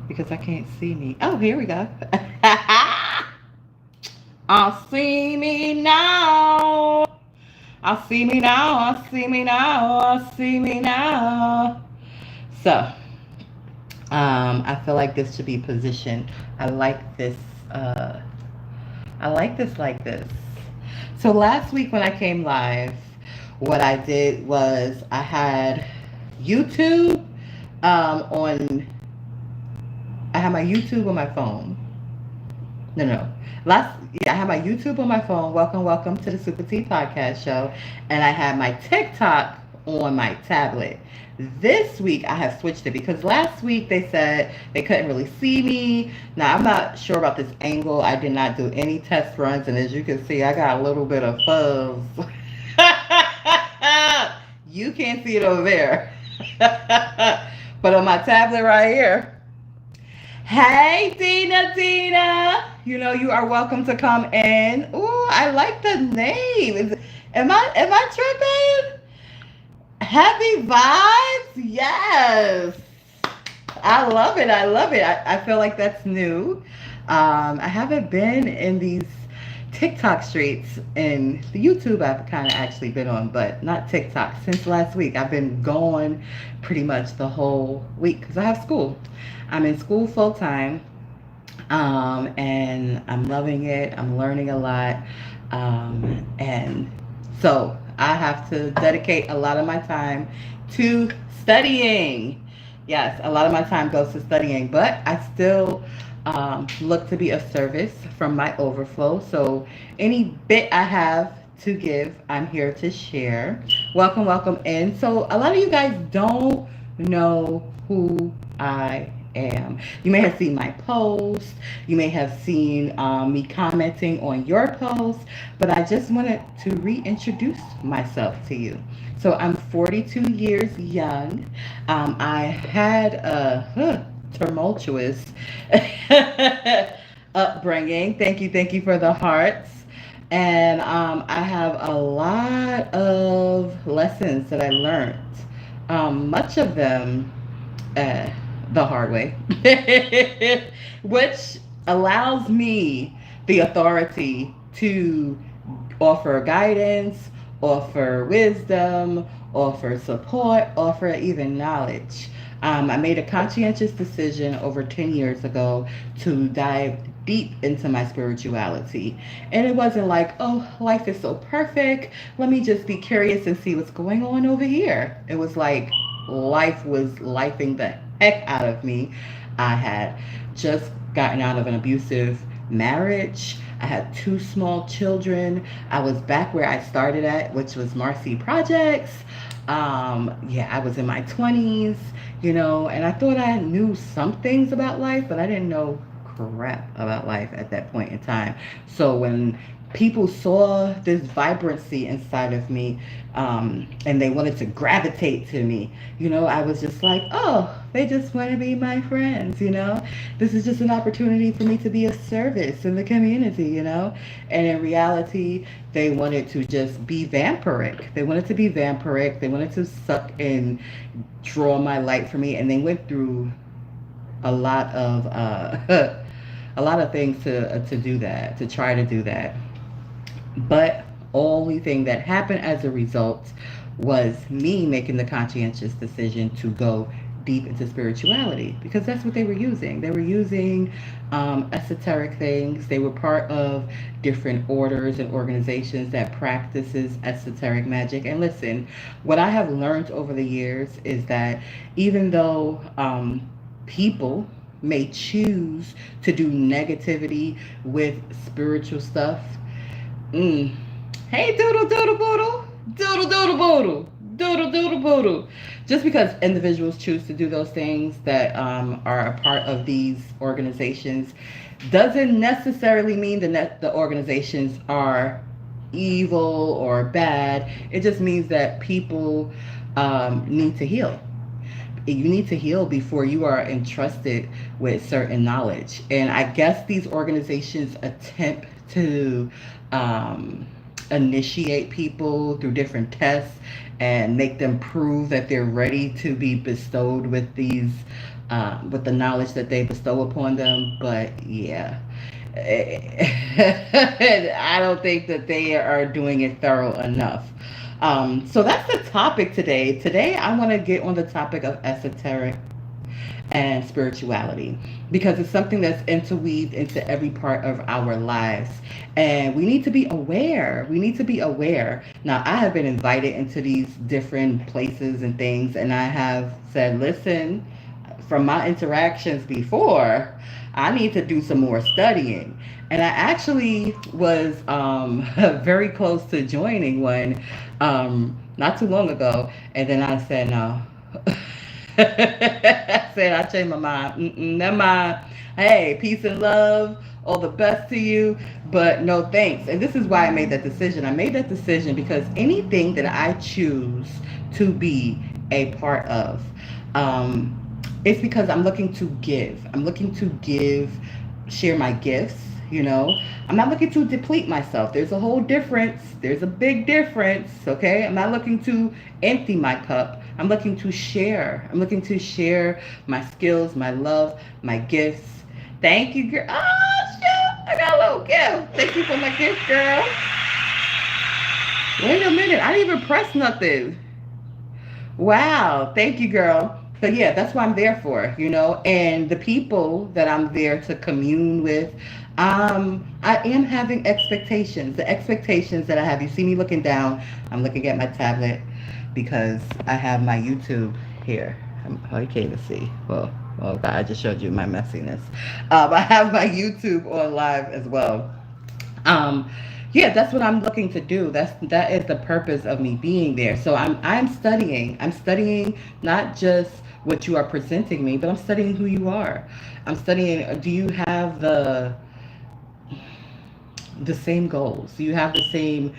because I can't see me. Oh, here we go. I see me now. I see me now. I see me now. I see me now. So, I feel like this should be positioned. I like this. Uh, I like this like this. So last week when I came live, what I did was I had YouTube on. I had my YouTube on my phone. No. I had my YouTube on my phone. Welcome to the SupaTeaPodcastShow, and I had my TikTok on my tablet. This week I have switched it because last week they said they couldn't really see me. Now I'm not sure about this angle. I did not do any test runs, and as you can see, I got a little bit of fuzz. You can't see it over there, but on my tablet right here. Hey, Tina. You know you are welcome to come in. Ooh, I like the name. Am I tripping? Happy vibes? Yes. I love it. I feel like that's new. I haven't been in these TikTok streets, and the YouTube I've kind of actually been on, but not TikTok since last week. I've been gone pretty much the whole week because I have school. I'm in school full time, and I'm loving it. I'm learning a lot, and so I have to dedicate a lot of my time to studying. Yes, a lot of my time goes to studying, but I still look to be of service from my overflow. So any bit I have to give, I'm here to share. Welcome in. So a lot of you guys don't know who I am. You may have seen my post. You may have seen me commenting on your post, but I just wanted to reintroduce myself to you. So I'm 42 years young. I had a tumultuous upbringing. Thank you for the hearts. And I have a lot of lessons that I learned. Much of them the hard way, which allows me the authority to offer guidance, offer wisdom, offer support, offer even knowledge. I made a conscientious decision over 10 years ago to dive deep into my spirituality. And it wasn't like, oh, life is so perfect. Let me just be curious and see what's going on over here. It was like life was lifing the heck out of me. I had just gotten out of an abusive marriage. I had 2 small children. I was back where I started at, which was Marcy Projects. I was in my 20s, and I thought I knew some things about life, but I didn't know crap about life at that point in time. So when people saw this vibrancy inside of me, and they wanted to gravitate to me, I was just like, oh, they just want to be my friends, this is just an opportunity for me to be of service in the community, and in reality, they wanted to just be vampiric. They wanted to suck and draw my light for me, and they went through a lot of things to do that, to try to do that. But only thing that happened as a result was me making the conscientious decision to go deep into spirituality, because that's what they were using. They were using esoteric things. They were part of different orders and organizations that practices esoteric magic. And listen, what I have learned over the years is that even though people may choose to do negativity with spiritual stuff, hey, doodle doodle boodle, doodle doodle boodle, doodle doodle boodle. Just because individuals choose to do those things that are a part of these organizations doesn't necessarily mean that the organizations are evil or bad. It just means that people need to heal. You need to heal before you are entrusted with certain knowledge. And I guess these organizations attempt to initiate people through different tests and make them prove that they're ready to be bestowed with these with the knowledge that they bestow upon them. But yeah, I don't think that they are doing it thorough enough. So that's the topic today. Today, I want to get on the topic of esoteric and spirituality because it's something that's interweaved into every part of our lives, and we need to be aware. We need to be aware. Now, I have been invited into these different places and things, and I have said, listen, from my interactions before, I need to do some more studying. And I actually was very close to joining one not too long ago, and then I said no. I said I changed my mind. Never mind. Hey, peace and love, all the best to you, but no thanks. And this is why I made that decision. I made that decision because anything that I choose to be a part of, it's because I'm looking to give. I'm looking to give, share my gifts. You know, I'm not looking to deplete myself. There's a whole difference. There's a big difference. Okay. I'm not looking to empty my cup. I'm looking to share. I'm looking to share my skills, my love, my gifts. Thank you, girl. Oh, shit. I got a little gift. Thank you for my gift, girl. Wait a minute. I didn't even press nothing. Wow. Thank you, girl. So yeah, that's what I'm there for, you know, and the people that I'm there to commune with, I am having expectations. The expectations that I have, you see me looking down, I'm looking at my tablet because I have my YouTube here. Oh, you can't even see. Well, oh God, I just showed you my messiness. I have my YouTube on live as well. Um, yeah, that's what I'm looking to do. That is the purpose of me being there. So I'm studying. I'm studying not just what you are presenting me, but I'm studying who you are. I'm studying. Do you have the same goals? Do you have the same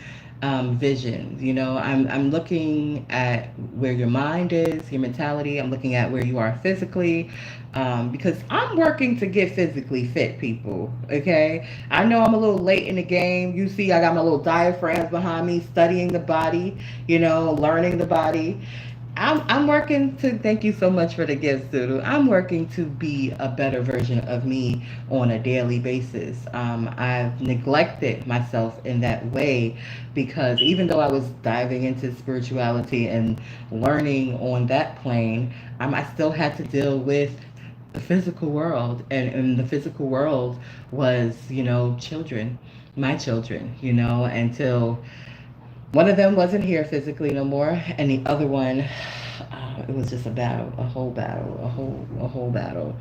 vision? You know, I'm looking at where your mind is, your mentality. I'm looking at where you are physically, because I'm working to get physically fit, people. Okay, I know I'm a little late in the game. You see, I got my little diaphragms behind me, studying the body. You know, learning the body. I'm working to, thank you so much for the gifts, Doodle. I'm working to be a better version of me on a daily basis. I've neglected myself in that way because even though I was diving into spirituality and learning on that plane, I still had to deal with the physical world. And the physical world was, you know, children, my children, you know, until one of them wasn't here physically no more, and the other one, it was just a battle, a whole battle.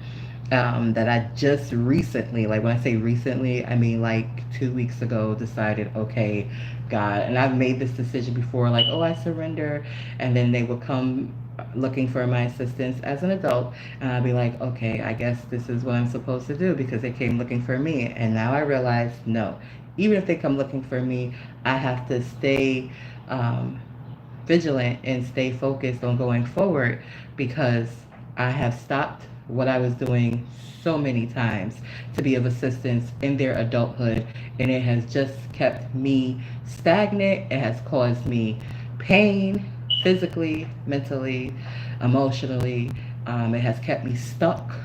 That I just recently, like when I say recently, I mean like 2 weeks ago, decided, okay, God, and I've made this decision before, like, oh, I surrender, and then they would come looking for my assistance as an adult, and I'd be like, okay, I guess this is what I'm supposed to do because they came looking for me, and now I realize, no, even if they come looking for me, I have to stay vigilant and stay focused on going forward because I have stopped what I was doing so many times to be of assistance in their adulthood, and it has just kept me stagnant. It has caused me pain physically, mentally, emotionally. It has kept me stuck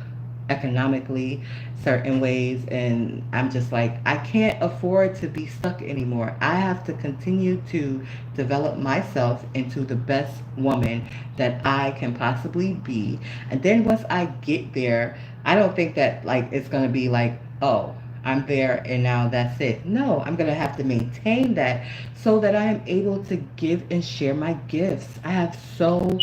economically certain ways, and I'm just like, I can't afford to be stuck anymore. I have to continue to develop myself into the best woman that I can possibly be, and then once I get there, I don't think that like it's gonna be like, oh, I'm there and now that's it. No, I'm gonna have to maintain that so that I am able to give and share my gifts. I have so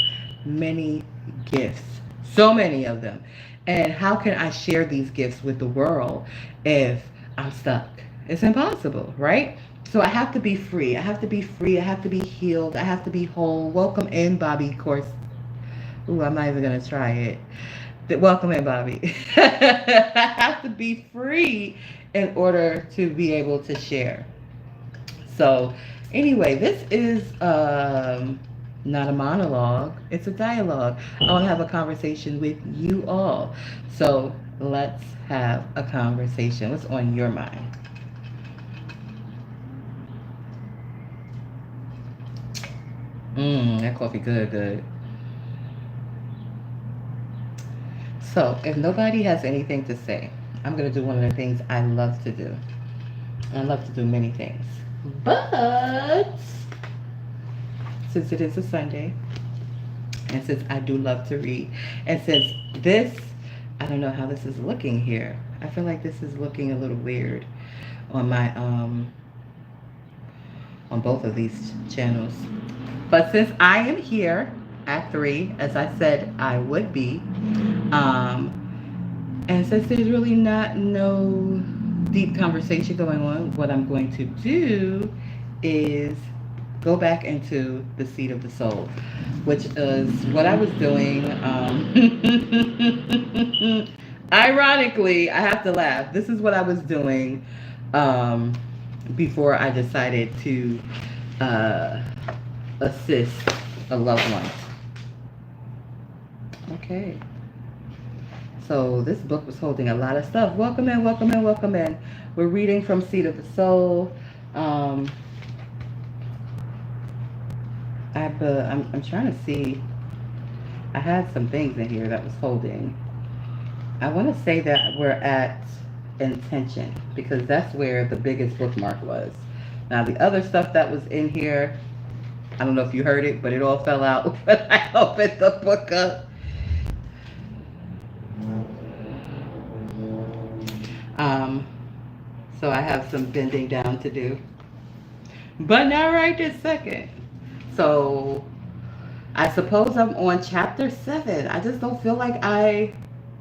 many gifts, so many of them. And how can I share these gifts with the world if I'm stuck? It's impossible, right? So I have to be free. I have to be free. I have to be healed. I have to be whole. Welcome in, Bobby. Of course. Ooh, I'm not even going to try it. Welcome in, Bobby. I have to be free in order to be able to share. So anyway, this is not a monologue, it's a dialogue. I want to have a conversation with you all. So let's have a conversation. What's on your mind? That coffee good, good. So, if nobody has anything to say, I'm going to do one of the things I love to do. I love to do many things. But since it is a Sunday, and since I do love to read, and since this, I don't know how this is looking here. I feel like this is looking a little weird on my on both of these channels. But since I am here at 3, as I said I would be, and since there's really not no deep conversation going on, what I'm going to do is go back into the seat of the soul, which is what I was doing. Ironically, I have to laugh. This is what I was doing before I decided to assist a loved one. Okay. So this book was holding a lot of stuff. Welcome in, welcome in, welcome in. We're reading from Seat of the Soul. I'm trying to see. I had some things in here that was holding. I want to say that we're at intention because that's where the biggest bookmark was. Now the other stuff that was in here, I don't know if you heard it, but it all fell out when I opened the book up. So I have some bending down to do, but not right this second. So I suppose I'm on chapter 7. I just don't feel like I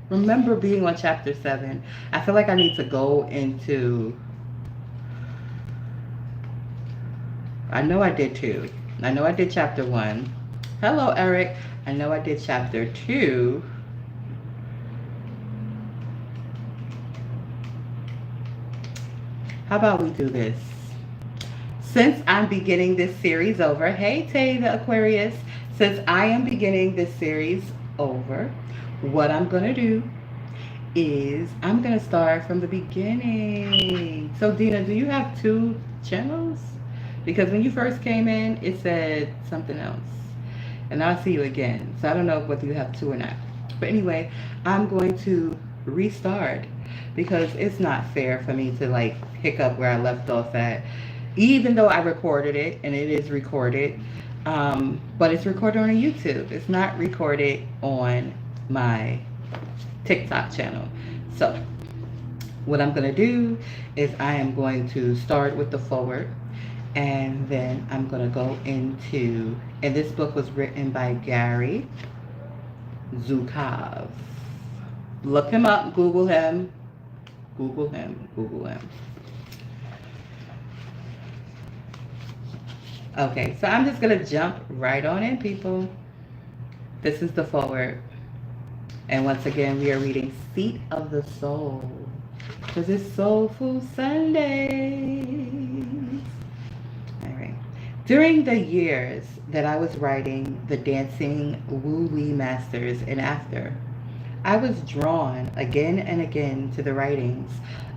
remember being on chapter 7. I feel like I need to go into, I know I did 2. I know I did chapter 1. Hello, Eric. I know I did chapter 2. How about we do this? Since I'm beginning this series over, hey Tay the Aquarius, since I am beginning this series over, what I'm going to do is I'm going to start from the beginning. So Dina, do you have 2 channels? Because when you first came in, it said something else. And I'll see you again. So I don't know whether you have 2 or not. But anyway, I'm going to restart because it's not fair for me to like pick up where I left off at. Even though I recorded it, and it is recorded, but it's recorded on YouTube. It's not recorded on my TikTok channel. So what I'm going to do is I am going to start with the forward, and then I'm going to go into, and this book was written by Gary Zukav. Look him up, Google him, Google him, Google him. Okay, so I'm just going to jump right on in, people. This is the forward. And once again, we are reading Seat of the Soul. Because it's Soulful Sunday. All right. During the years that I was writing the Dancing Wu-Wee Masters and after, I was drawn again and again to the writings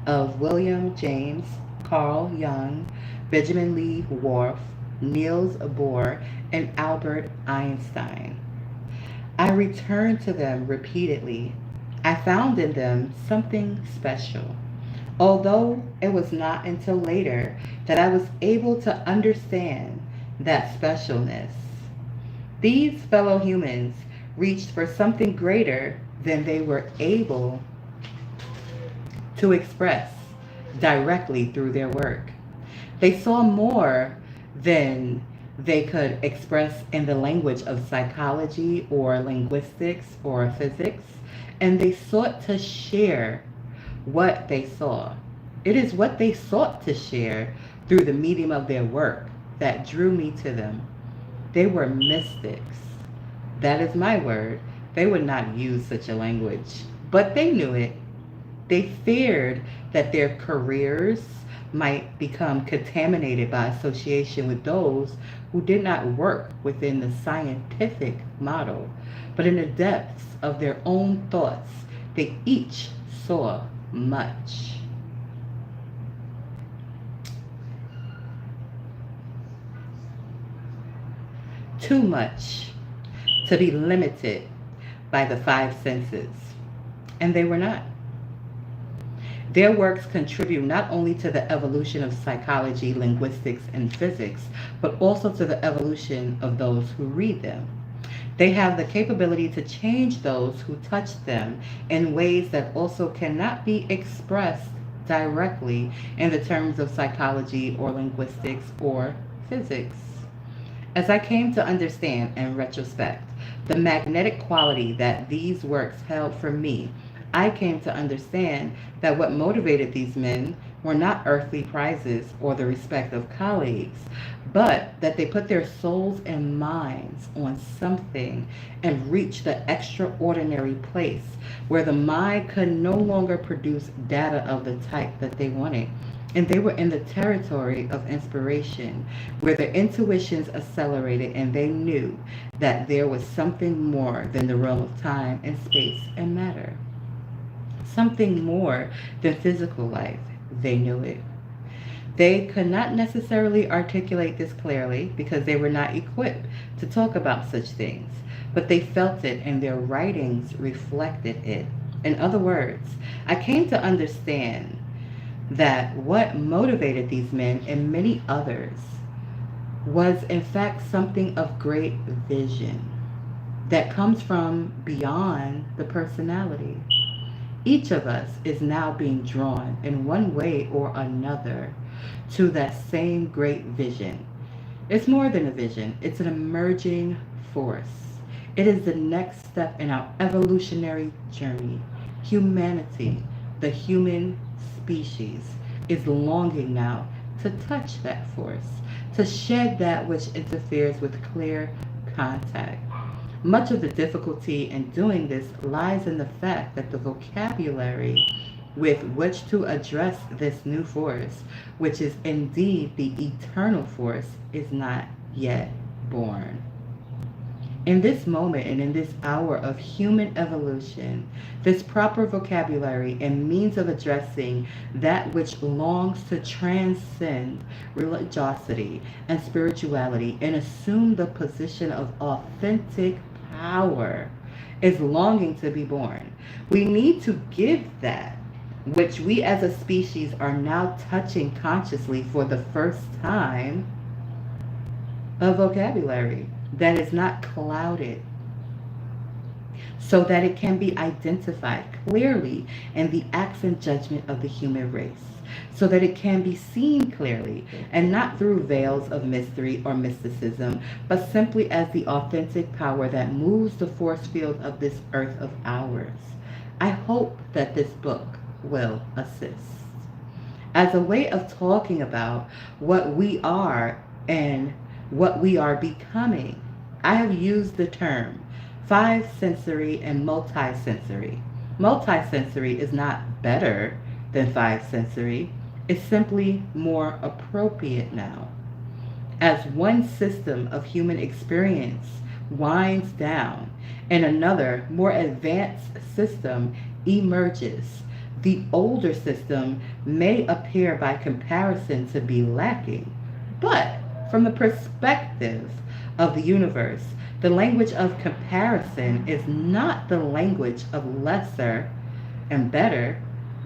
of William James, Carl Jung, Benjamin Lee Whorf, Niels Bohr, and Albert Einstein. I returned to them repeatedly. I found in them something special, although it was not until later that I was able to understand that specialness. These fellow humans reached for something greater than they were able to express directly through their work. They saw more than they could express in the language of psychology or linguistics or physics, and they sought to share what they saw. It is what they sought to share through the medium of their work that drew me to them. They were mystics. That is my word. They would not use such a language, but they knew it. They feared that their careers might become contaminated by association with those who did not work within the scientific model, but in the depths of their own thoughts, they each saw much. Too much to be limited by the 5 senses. and they were not. Their works contribute not only to the evolution of psychology, linguistics, and physics, but also to the evolution of those who read them. They have the capability to change those who touch them in ways that also cannot be expressed directly in the terms of psychology or linguistics or physics. As I came to understand in retrospect the magnetic quality that these works held for me, I came to understand that what motivated these men were not earthly prizes or the respect of colleagues, but that they put their souls and minds on something and reached the extraordinary place where the mind could no longer produce data of the type that they wanted. And they were in the territory of inspiration, where their intuitions accelerated and they knew that there was something more than the realm of time and space and matter. Something more than physical life. They knew it. They could not necessarily articulate this clearly because they were not equipped to talk about such things, but they felt it and their writings reflected it. In other words, I came to understand that what motivated these men and many others was in fact something of great vision that comes from beyond the personality. Each of us is now being drawn in one way or another to that same great vision. It's more than a vision, it's an emerging force. It is the next step in our evolutionary journey. Humanity, the human species, is longing now to touch that force, to shed that which interferes with clear contact. Much of the difficulty in doing this lies in the fact that the vocabulary with which to address this new force, which is indeed the eternal force, is not yet born. In this moment and in this hour of human evolution, this proper vocabulary and means of addressing that which longs to transcend religiosity and spirituality and assume the position of authentic power is longing to be born. We need to give that which we as a species are now touching consciously for the first time a vocabulary that is not clouded, so that it can be identified clearly in the acts and judgment of the human race, so that it can be seen clearly and not through veils of mystery or mysticism, but simply as the authentic power that moves the force field of this earth of ours. I hope that this book will assist as a way of talking about what we are and what we are becoming. I have used the term five sensory and multisensory. Multisensory is not better than five sensory. It's simply more appropriate now. As one system of human experience winds down and another, more advanced system emerges, the older system may appear by comparison to be lacking, but from the perspective of the universe, the language of comparison is not the language of lesser and better,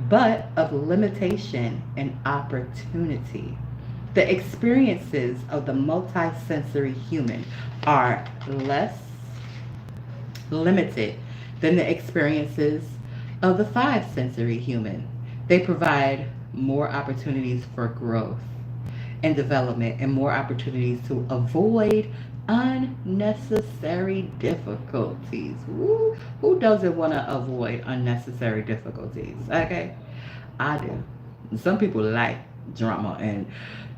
but of limitation and opportunity. The experiences of the multisensory human are less limited than the experiences of the five sensory human. They provide more opportunities for growth and development and more opportunities to avoid unnecessary difficulties. Who doesn't want to avoid unnecessary difficulties? Okay, I do. Some people like drama and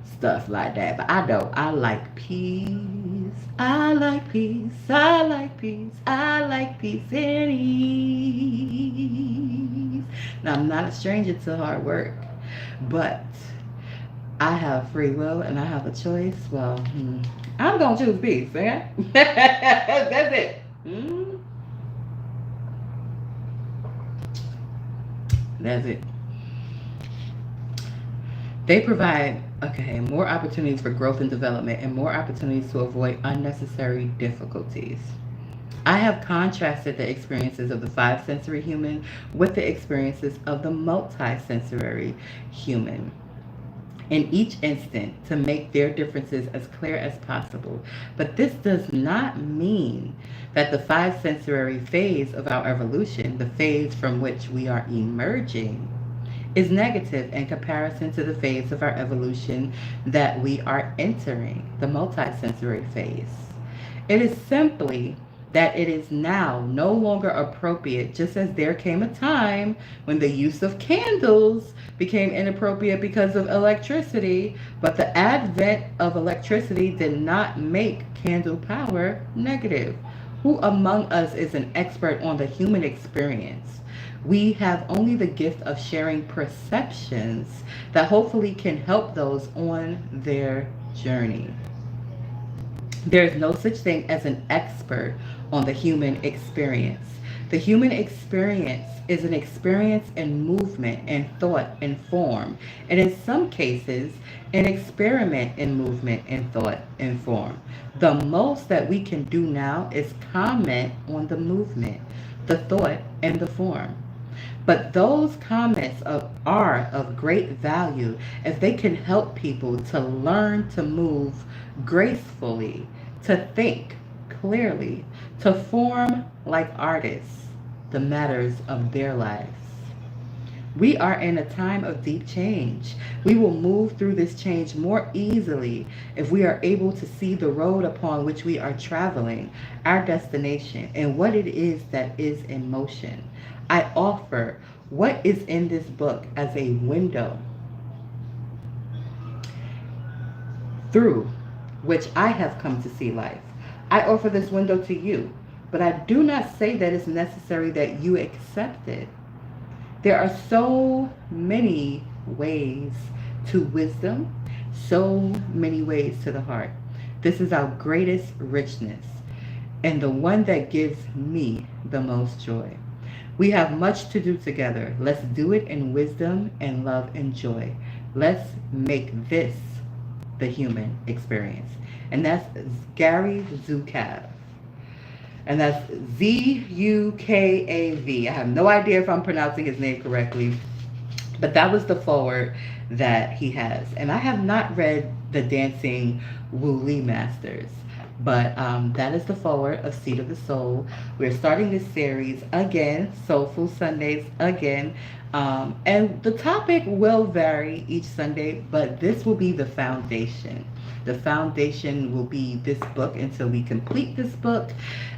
stuff like that, but I don't. I like peace. I like peace. I like peace. I like peace and ease. Now, I'm not a stranger to hard work, but I have free will and I have a choice. Well, I'm going to choose peace, okay? That's it. That's it. They provide, more opportunities for growth and development and more opportunities to avoid unnecessary difficulties. I have contrasted the experiences of the five sensory human with the experiences of the multi-sensory human in each instant to make their differences as clear as possible. But this does not mean that the five sensory phase of our evolution, the phase from which we are emerging, is negative in comparison to the phase of our evolution that we are entering, the multisensory phase. It is simply that it is now no longer appropriate, just as there came a time when the use of candles became inappropriate because of electricity, but the advent of electricity did not make candle power negative. Who among us is an expert on the human experience? We have only the gift of sharing perceptions that hopefully can help those on their journey. There is no such thing as an expert on the human experience. The human experience is an experience in movement, in thought, in form, and in some cases, an experiment in movement, in thought, in form. The most that we can do now is comment on the movement, the thought, and the form. But those comments are of great value if they can help people to learn to move gracefully, to think clearly, to form like artists the matters of their lives. We are in a time of deep change. We will move through this change more easily if we are able to see the road upon which we are traveling, our destination, and what it is that is in motion. I offer what is in this book as a window through which I have come to see life. I offer this window to you, but I do not say that it's necessary that you accept it. There are so many ways to wisdom, so many ways to the heart. This is our greatest richness and the one that gives me the most joy. We have much to do together. Let's do it in wisdom and love and joy. Let's make this the human experience. And that's Gary Zukav. And that's Zukav. I have no idea if I'm pronouncing his name correctly, but that was the foreword that he has. And I have not read The Dancing Wooly Masters, but that is the foreword of Seed of the Soul. We're starting this series again, Soulful Sundays again. And the topic will vary each Sunday, but this will be the foundation. The foundation will be this book until we complete this book.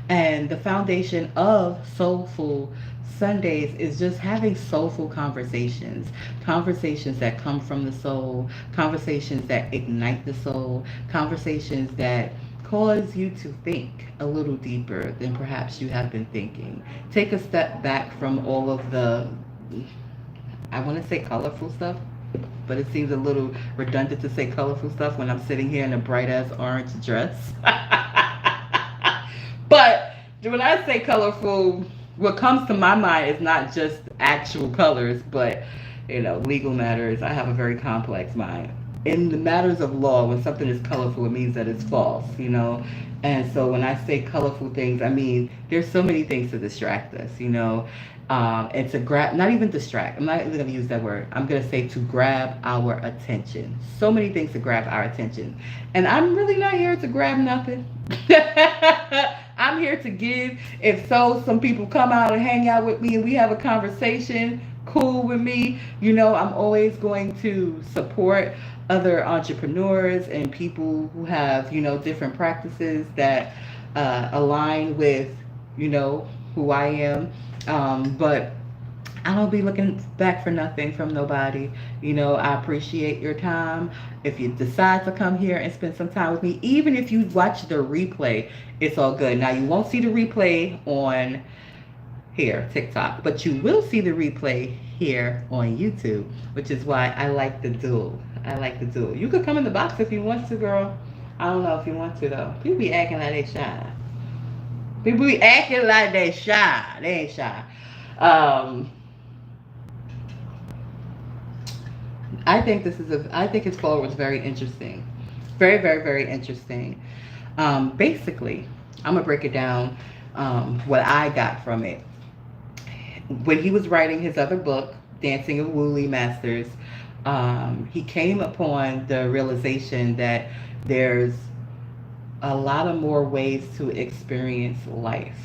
And the foundation of Soulful Sundays is just having soulful conversations. Conversations that come from the soul. Conversations that ignite the soul. Conversations that cause you to think a little deeper than perhaps you have been thinking. Take a step back from all of the, I want to say colorful stuff, but it seems a little redundant to say colorful stuff when I'm sitting here in a bright ass orange dress. But when I say colorful, what comes to my mind is not just actual colors, but legal matters. I have a very complex mind. In the matters of law, when something is colorful, it means that it's false, And so when I say colorful things, I mean, there's so many things to distract us, and to grab, not even distract. I'm not even going to use that word. I'm going to say to grab our attention. So many things to grab our attention. And I'm really not here to grab nothing. I'm here to give. If so, some people come out and hang out with me and we have a conversation, cool with me. I'm always going to support other entrepreneurs and people who have, different practices that align with, who I am. But I don't be looking back for nothing from nobody. I appreciate your time. If you decide to come here and spend some time with me, even if you watch the replay, it's all good. Now, you won't see the replay on here, TikTok, but you will see the replay here on YouTube, which is why I like the duel. You could come in the box if you want to, girl. I don't know if you want to, though. People be acting like they shy. They ain't shy. I think his forward was very interesting. Very, very, very interesting. Basically, I'm going to break it down what I got from it. When he was writing his other book, Dancing of Woolly Masters, he came upon the realization that there's a lot of more ways to experience life.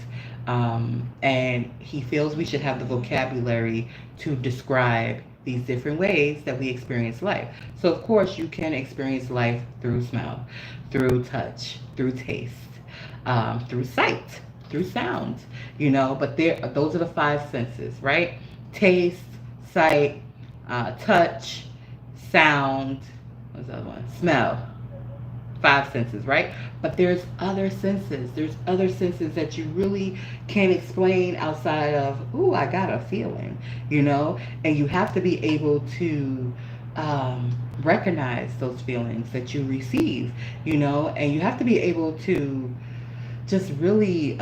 And he feels we should have the vocabulary to describe these different ways that we experience life. So, of course, you can experience life through smell, through touch, through taste, through sight, through sound, but those are the five senses, right? Taste, sight, touch, sound, what's the other one? Smell. Five senses, right? But there's other senses. There's other senses that you really can't explain outside of, ooh, I got a feeling, And you have to be able to recognize those feelings that you receive, And you have to be able to just really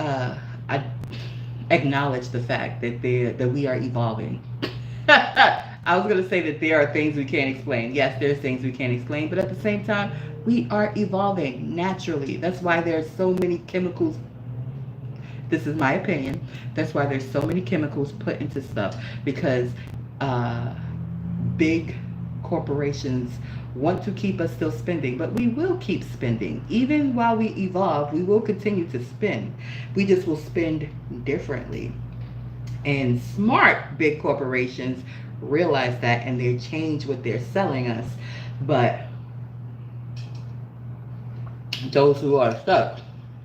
acknowledge the fact that we are evolving. I was going to say that there are things we can't explain. Yes, there's things we can't explain, but at the same time, we are evolving naturally. That's why there's so many chemicals. This is my opinion. That's why there's so many chemicals put into stuff, because big corporations want to keep us still spending, but we will keep spending. Even while we evolve, we will continue to spend. We just will spend differently. And smart big corporations realize that, and they change what they're selling us. But those who are stuck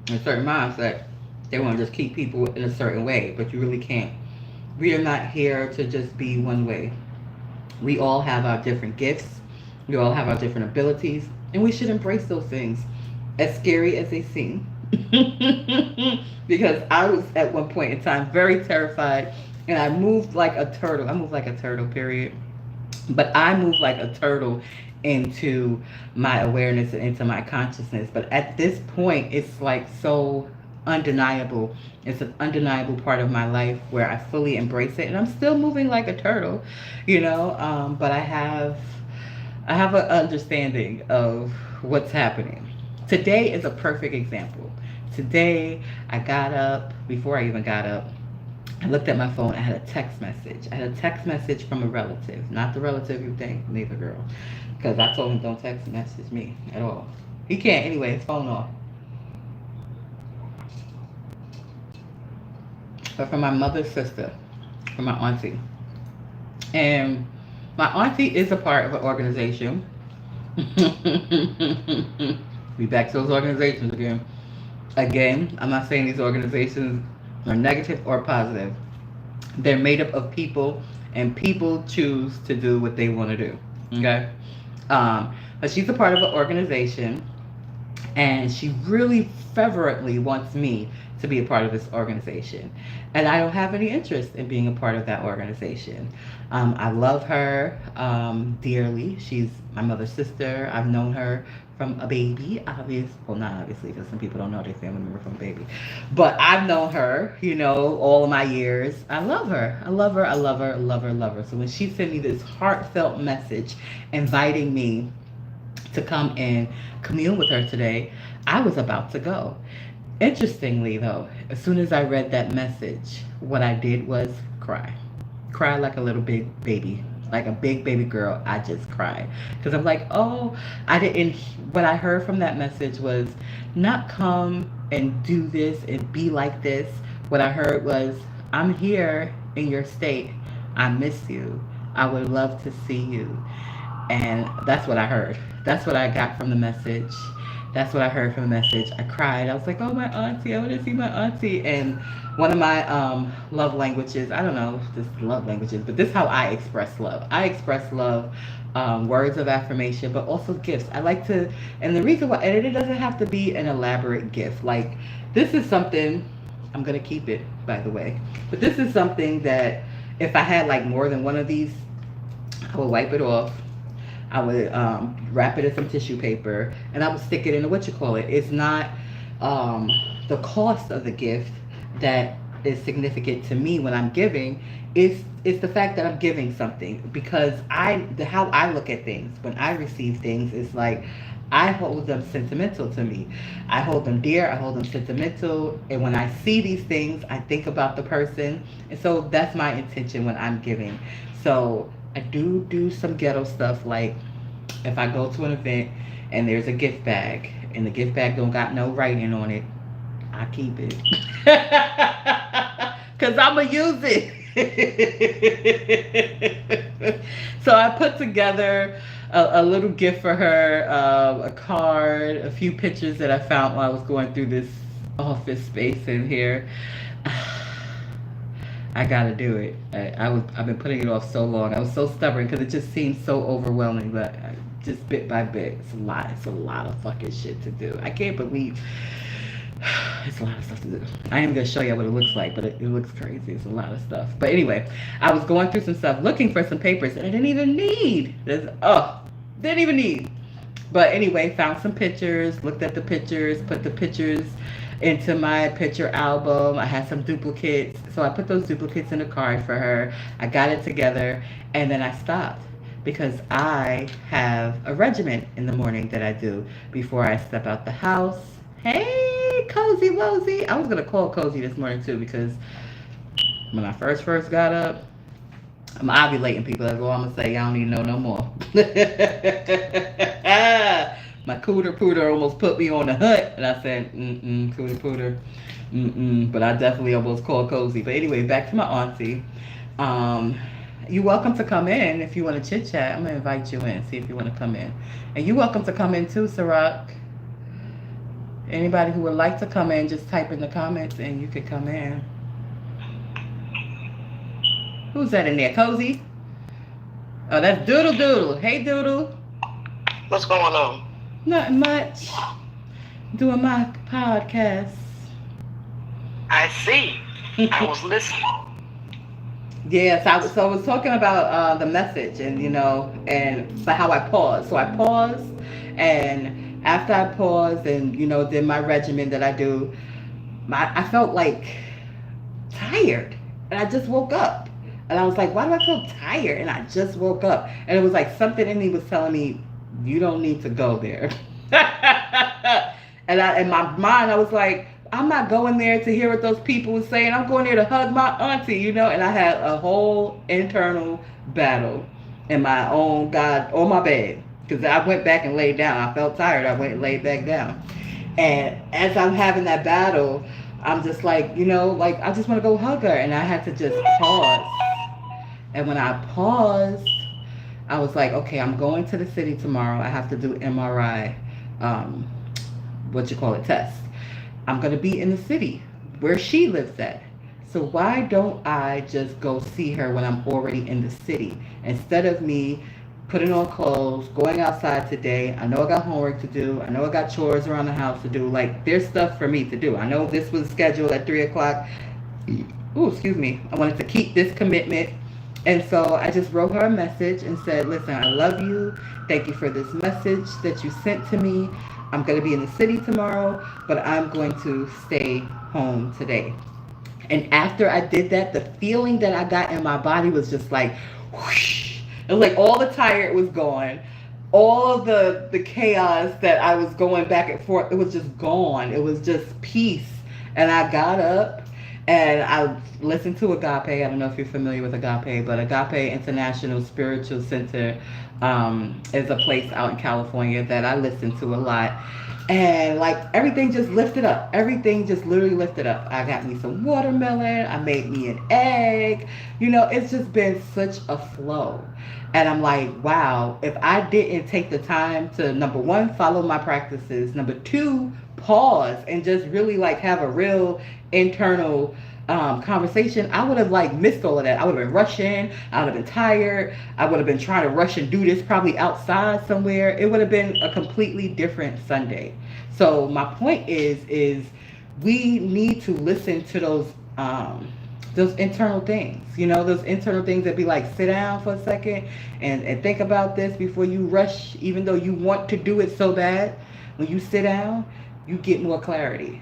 in a certain mindset, they want to just keep people in a certain way, but you really can't. We are not here to just be one way. We all have our different gifts. We all have our different abilities, and we should embrace those things, as scary as they seem. Because I was at one point in time very terrified, and I moved like a turtle. I moved like a turtle, period. But I moved like a turtle into my awareness and into my consciousness. But at this point, it's like so undeniable. It's an undeniable part of my life where I fully embrace it, and I'm still moving like a turtle, but I have an understanding of what's happening. Today is a perfect example. Today, I got up. Before I even got up, I looked at my phone. I had a text message. I had a text message from a relative. Not the relative you think, neither, girl. Because I told him don't text message me at all. He can't anyway, his phone off. But from my mother's sister, from my auntie. And my auntie is a part of an organization. We back to those organizations again. Again, I'm not saying these organizations are negative or positive. They're made up of people, and people choose to do what they want to do. Okay? But she's a part of an organization, and she really fervently wants me to be a part of this organization. And I don't have any interest in being a part of that organization. I love her dearly. She's my mother's sister. I've known her from a baby, not obviously, because some people don't know their family member from a baby. But I've known her, all of my years. I love her. I love her. I love her. I love her. I love her. So when she sent me this heartfelt message inviting me to come and commune with her today, I was about to go. Interestingly, though, as soon as I read that message, what I did was cry. Cry like a little big baby. Like a big baby girl. I just cried. Because I'm like, what I heard from that message was not come and do this and be like this. What I heard was, I'm here in your state. I miss you. I would love to see you. And that's what I heard. That's what I got from the message. That's what I heard from the message. I cried. I was like, oh, my auntie. I want to see my auntie. And one of my love languages, I don't know if this is love languages, but this is how I express love. I express love, words of affirmation, but also gifts. I like to, and the reason why, and it doesn't have to be an elaborate gift. Like, this is something, I'm going to keep it, by the way. But this is something that if I had like more than one of these, I would wipe it off. I would wrap it in some tissue paper, and I would stick it in It's not the cost of the gift that is significant to me when I'm giving. It's the fact that I'm giving something, because how I look at things when I receive things is like, I hold them sentimental to me. I hold them dear. I hold them sentimental. And when I see these things, I think about the person. And so that's my intention when I'm giving. So I do some ghetto stuff, like if I go to an event and there's a gift bag and the gift bag don't got no writing on it, I keep it. Cause I'ma use it. So I put together a little gift for her, a card, a few pictures that I found while I was going through this office space in here. I gotta do it. I've been putting it off so long. I was so stubborn because it just seemed so overwhelming. But just bit by bit, it's a lot. It's a lot of fucking shit to do. I can't believe it's a lot of stuff to do. I am gonna show you what it looks like, but it looks crazy. It's a lot of stuff. But anyway, I was going through some stuff, looking for some papers that I didn't even need. Didn't even need. But anyway, found some pictures, looked at the pictures, put the pictures into my picture album. I had some duplicates, so I put those duplicates in a card for her. I got it together, and then I stopped because I have a regimen in the morning that I do before I step out the house. Hey, Cozy Wozy. I was gonna call Cozy this morning too because when I first got up, I'm ovulating people. That's all I'm gonna say. I don't need to know no more. My cooter pooter almost put me on the hunt, and I said, cooter pooter, but I definitely almost called Cozy. But anyway, back to my auntie. You're welcome to come in if you want to chit chat. I'm gonna invite you in, see if you want to come in, and you're welcome to come in too, Ciroc. Anybody who would like to come in, just type in the comments, and you could come in. Who's that in there, Cozy? Oh, that's Doodle Doodle. Hey, Doodle. What's going on? Nothing much. Doing my podcast. I see. I was listening. Yes, I was talking about the message and and how I paused. So I paused, and after I paused and did my regimen that I do, I felt like tired, and I just woke up, and I was like, why do I feel tired? And I just woke up, and it was like something in me was telling me, you don't need to go there. And in my mind, I was like, I'm not going there to hear what those people were saying. I'm going there to hug my auntie, And I had a whole internal battle in my own on my bed. Because I went back and laid down. I felt tired. I went and laid back down. And as I'm having that battle, I'm just like, I just want to go hug her. And I had to just pause. And when I paused, I was like, okay, I'm going to the city tomorrow. I have to do MRI, test. I'm going to be in the city where she lives at. So why don't I just go see her when I'm already in the city? Instead of me putting on clothes, going outside today. I know I got homework to do. I know I got chores around the house to do. Like, there's stuff for me to do. I know this was scheduled at 3 o'clock. Ooh, excuse me. I wanted to keep this commitment. And so I just wrote her a message and said, listen, I love you. Thank you for this message that you sent to me. I'm going to be in the city tomorrow, but I'm going to stay home today. And after I did that, the feeling that I got in my body was just like, whoosh. It was like all the tired was gone. All of the chaos that I was going back and forth, it was just gone. It was just peace. And I got up and I listened to Agape. I don't know if you're familiar with Agape, but Agape International Spiritual Center is a place out in California that I listen to a lot. And like everything just lifted up. Everything just literally lifted up. I got me some watermelon. I made me an egg. It's just been such a flow. And I'm like, wow, if I didn't take the time to, number one, follow my practices, number two, pause and just really like have a real internal conversation, I would have like missed all of that. I would have been rushing. I would have been tired. I would have been trying to rush and do this probably outside somewhere. It would have been a completely different Sunday. So my point is we need to listen to those internal things, those internal things that be like, sit down for a second and think about this before you rush, even though you want to do it so bad. When you sit down, you get more clarity,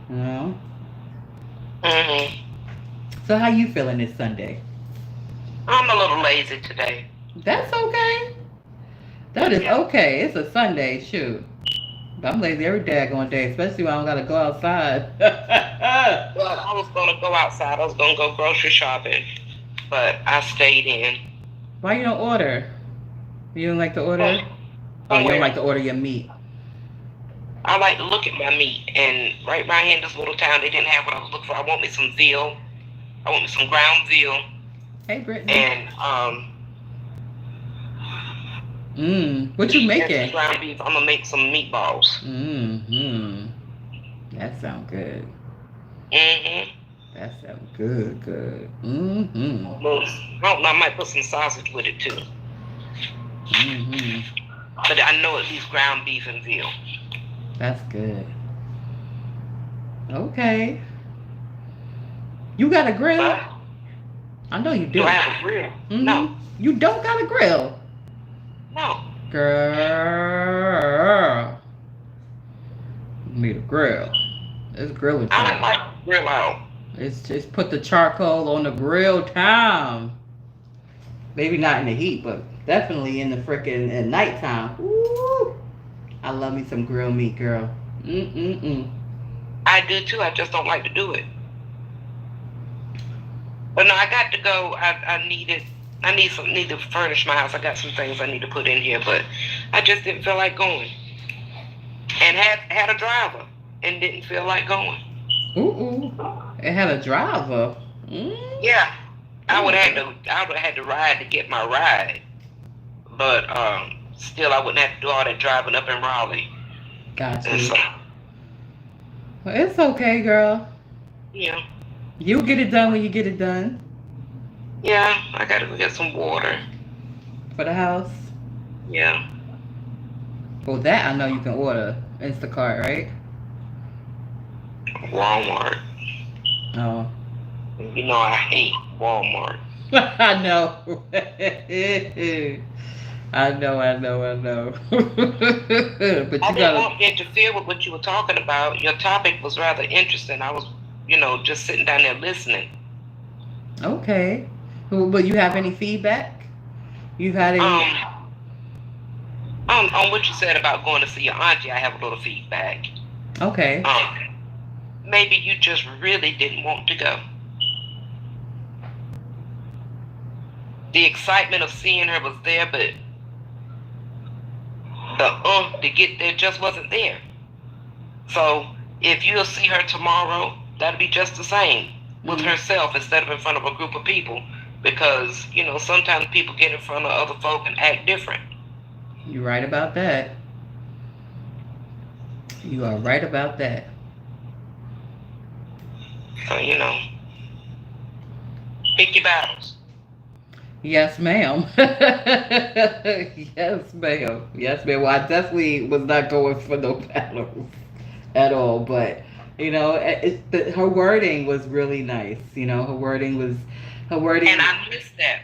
Mm-hmm. So how you feeling this Sunday? I'm a little lazy today. That's okay. That is okay. It's a Sunday, shoot. I'm lazy every daggone day, especially when I don't gotta go outside. Well, I was gonna go outside. I was gonna go grocery shopping, but I stayed in. Why you don't order? You don't like to order? Oh, you don't like to order your meat. I like to look at my meat, and right by here in this little town, they didn't have what I was looking for. I want me some veal. I want me some ground veal. Hey, Brittany. And what you making? Ground beef. I'm gonna make some meatballs. That sounds good. That sounds good. I don't know, I might put some sausage with it too. But I know at least ground beef and veal. That's good. Okay. You got a grill? I know you do. Do I have a grill? No. You don't got a grill? No. Girl. You need a grill. It's grilling time. I don't like grill out. It's just put the charcoal on the grill time. Maybe not in the heat, but definitely in the frickin' at nighttime. Woo! I love me some grilled meat, girl. I do too. I just don't like to do it. But no, I got to go. I need to furnish my house. I got some things I need to put in here, but I just didn't feel like going. And had a driver and didn't feel like going. It had a driver. Yeah. I would have had to ride to get my ride. But still I wouldn't have to do all that driving up in Raleigh. Gotcha. So, well, it's okay, girl. Yeah. You'll get it done when you get it done. Yeah, I gotta go get some water. For the house? Yeah. Well, that I know you can order. Instacart, right? Walmart. Oh. You know I hate Walmart. I know. I know. But I didn't want to interfere with what you were talking about. Your topic was rather interesting. I was, just sitting down there listening. Okay. But you have any feedback? You've had any... On what you said about going to see your auntie, I have a little feedback. Okay. Maybe you just really didn't want to go. The excitement of seeing her was there, but to get there just wasn't there. So if you'll see her tomorrow, that'll be just the same with herself instead of in front of a group of people, because sometimes people get in front of other folk and act different. You're right about that. You are right about that. So pick your battles. Yes, ma'am. Yes, ma'am. Well, I definitely was not going for no battles at all. But her wording was really nice. Her wording. And I missed that.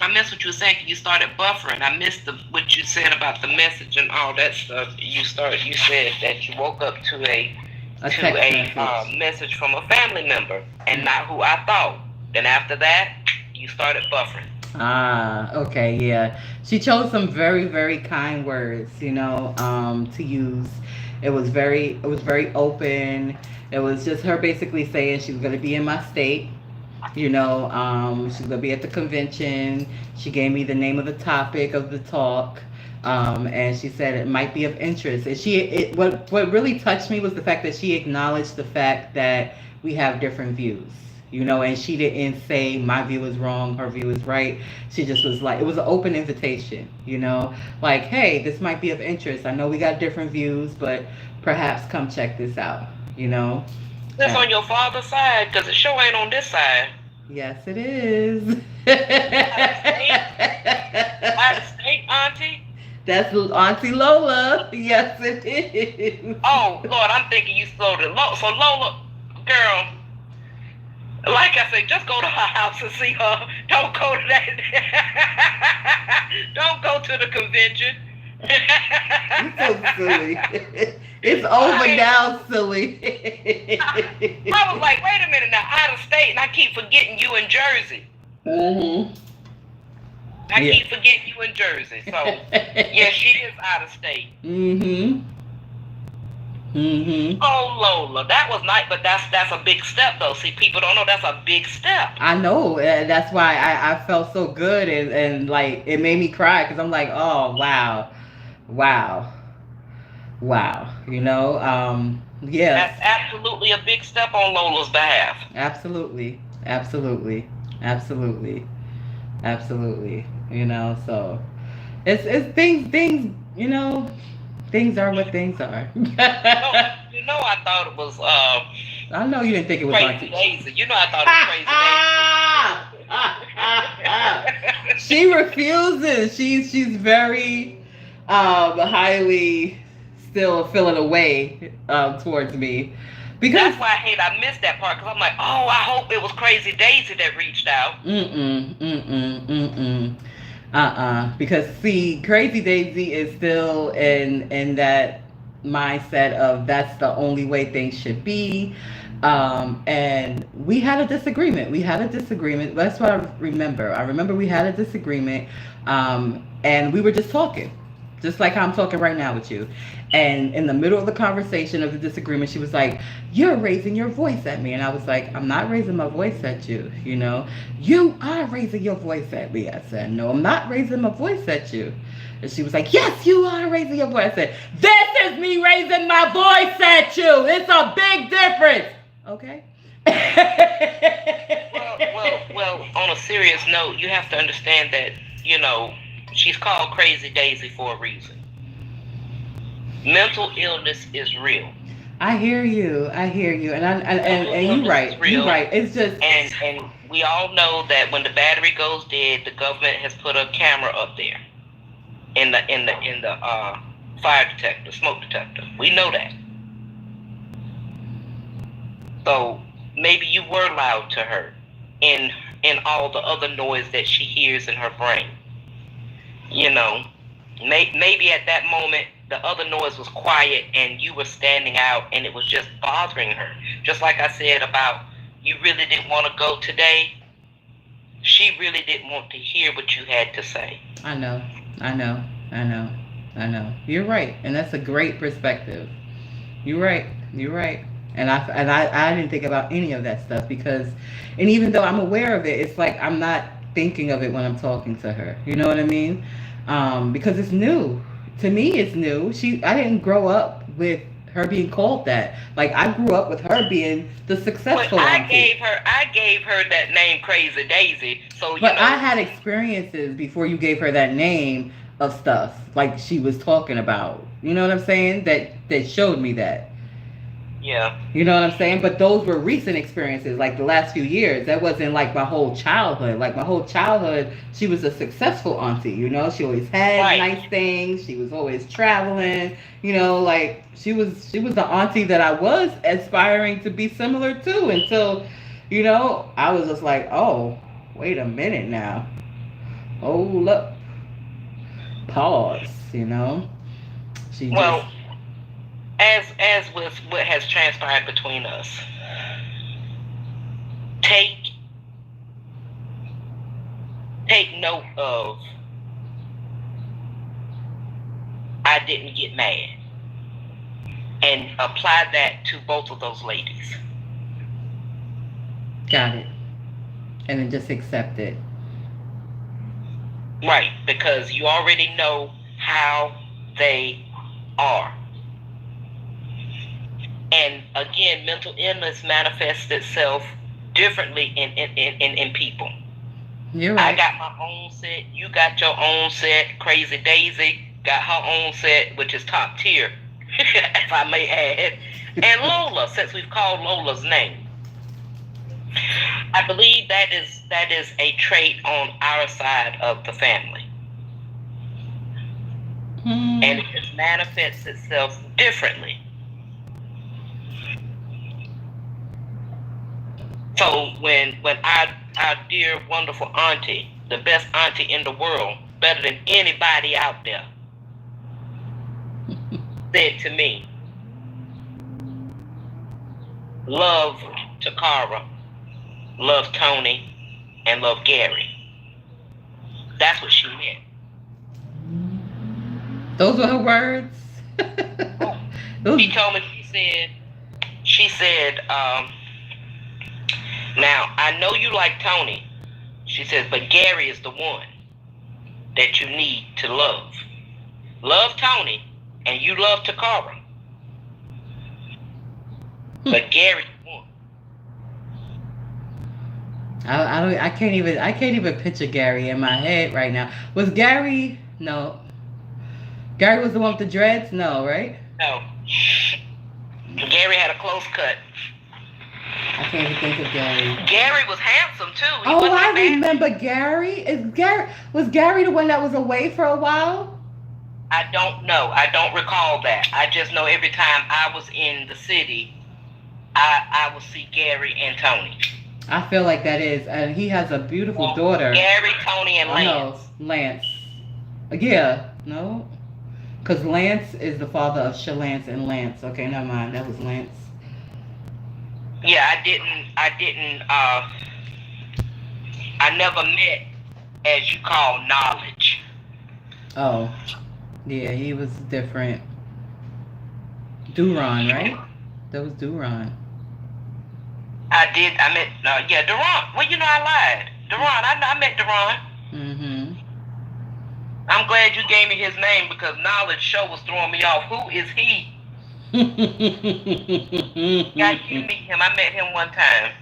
I missed what you were saying. You started buffering. I missed what you said about the message and all that stuff. You said that you woke up to a message from a family member and not who I thought. Then after that, you started buffering. Okay, yeah. She chose some very, very kind words, to use. It was very open. It was just her basically saying she was going to be in my state. She's going to be at the convention. She gave me the name of the topic of the talk. And she said it might be of interest. And what really touched me was the fact that she acknowledged the fact that we have different views. And she didn't say my view is wrong, her view is right. She just was like, it was an open invitation, like, hey, this might be of interest. I know we got different views, but perhaps come check this out, That's on your father's side, because the show ain't on this side. Yes, it is. Out of state, auntie? That's Auntie Lola. Yes, it is. Oh, Lord, I'm thinking you slowed it. So Lola, girl, like I said, just go to her house and see her. Don't go to that. Don't go to the convention. You're so silly. It's over now, silly. I was like, wait a minute now, out of state, and I keep forgetting you in Jersey. I keep forgetting you in Jersey. So, yeah, she is out of state. Oh, Lola, that was nice, but that's a big step, though. See, people don't know that's a big step. I know. That's why I felt so good, and like it made me cry because I'm like, oh wow, wow, wow. You know, yes. That's absolutely a big step on Lola's behalf. Absolutely, absolutely, absolutely, absolutely. You know, so it's things. You know, things are what things are. I thought it was. I know you didn't think it was Crazy Daisy. You know, I thought it was Crazy Daisy. She refuses. She's very highly still feeling away towards me. Because that's why I missed that part, because I'm like, oh, I hope it was Crazy Daisy that reached out. Because see, Crazy Daisy is still in that mindset of that's the only way things should be. And we had a disagreement. That's what I remember. I remember we had a disagreement. And we were just talking. Just like how I'm talking right now with you. And in the middle of the conversation of the disagreement, she was like, you're raising your voice at me. And I was like, I'm not raising my voice at you, you know. You are raising your voice at me. I said, no, I'm not raising my voice at you. And she was like, yes, you are raising your voice. I said, this is me raising my voice at you. It's a big difference. Okay. Well, on a serious note, you have to understand that, you know, she's called Crazy Daisy for a reason. Mental illness is real. I hear you, and you're right. You're right. It's just and we all know that when the battery goes dead, the government has put a camera up there in the fire detector, smoke detector. We know that. So maybe you were loud to her in all the other noise that she hears in her brain. You know, maybe at that moment the other noise was quiet and you were standing out and it was just bothering her. Just like I said about you really didn't want to go today. She really didn't want to hear what you had to say. I know. You're right, and that's a great perspective. You're right. And I didn't think about any of that stuff and even though I'm aware of it, it's like I'm not thinking of it when I'm talking to her. You know what I mean? Because it's new. To me, it's new. I didn't grow up with her being called that. Like, I grew up with her being the successful one. auntie. I gave her that name, Crazy Daisy. So but I had experiences before you gave her that name of stuff like she was talking about. You know what I'm saying? That showed me that. Yeah. You know what I'm saying? But those were recent experiences, like the last few years. That wasn't like my whole childhood. Like my whole childhood, she was a successful auntie, you know? She always had nice things. She was always traveling, you know, like she was the auntie that I was aspiring to be similar to until, you know, I was just like, oh, wait a minute now. Hold up. Pause, you know? As with what has transpired between us, take note of I didn't get mad and apply that to both of those ladies. Got it. And then just accept it. Right, because you already know how they are. And again, mental illness manifests itself differently in people. You're right. I got my own set. You got your own set. Crazy Daisy got her own set, which is top tier, if I may add. And Lola, since we've called Lola's name, I believe that is a trait on our side of the family. And it just manifests itself differently. So when our dear wonderful auntie, the best auntie in the world, better than anybody out there, said to me, love Takara, love Tony, and love Gary. That's what she meant. Those were her words. She told me, she said, now, I know you like Tony. She says, but Gary is the one that you need to love. Love Tony, and you love Takara. But Gary's the one. I can't even picture Gary in my head right now. Was Gary? No. Gary was the one with the dreads? No, right? No. Gary had a close cut. I can't even think of Gary. Gary was handsome too. I remember Gary. Was Gary the one that was away for a while? I don't know. I don't recall that. I just know every time I was in the city, I would see Gary and Tony. I feel like that is, and he has a beautiful daughter. Gary, Tony, and Lance. No, Lance. Yeah, no, because Lance is the father of Shalance and Lance. Okay, never mind. That was Lance. Yeah, I never met, as you call, Knowledge. Oh, yeah, he was different. Duron, right? That was Duron. I met, Duron. Well, I lied. Duron, I met Duron. Mm-hmm. I'm glad you gave me his name because Knowledge Show was throwing me off. Who is he? Got you meet him. I met him one time.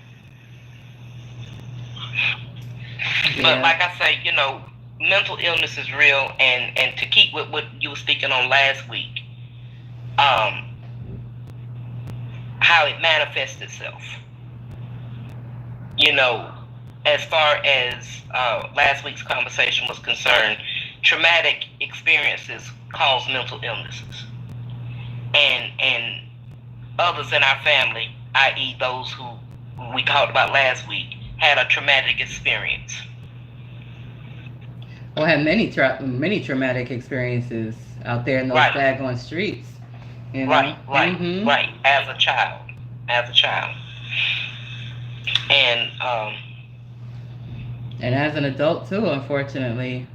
Yeah. But like I say, mental illness is real, and to keep with what you were speaking on last week, how it manifests itself. As far as last week's conversation was concerned, traumatic experiences cause mental illnesses. And others in our family, i.e. those who we talked about last week, had a traumatic experience. Or had many traumatic experiences out there in those daggone streets. Right, mm-hmm. Right. As a child. And as an adult too, unfortunately.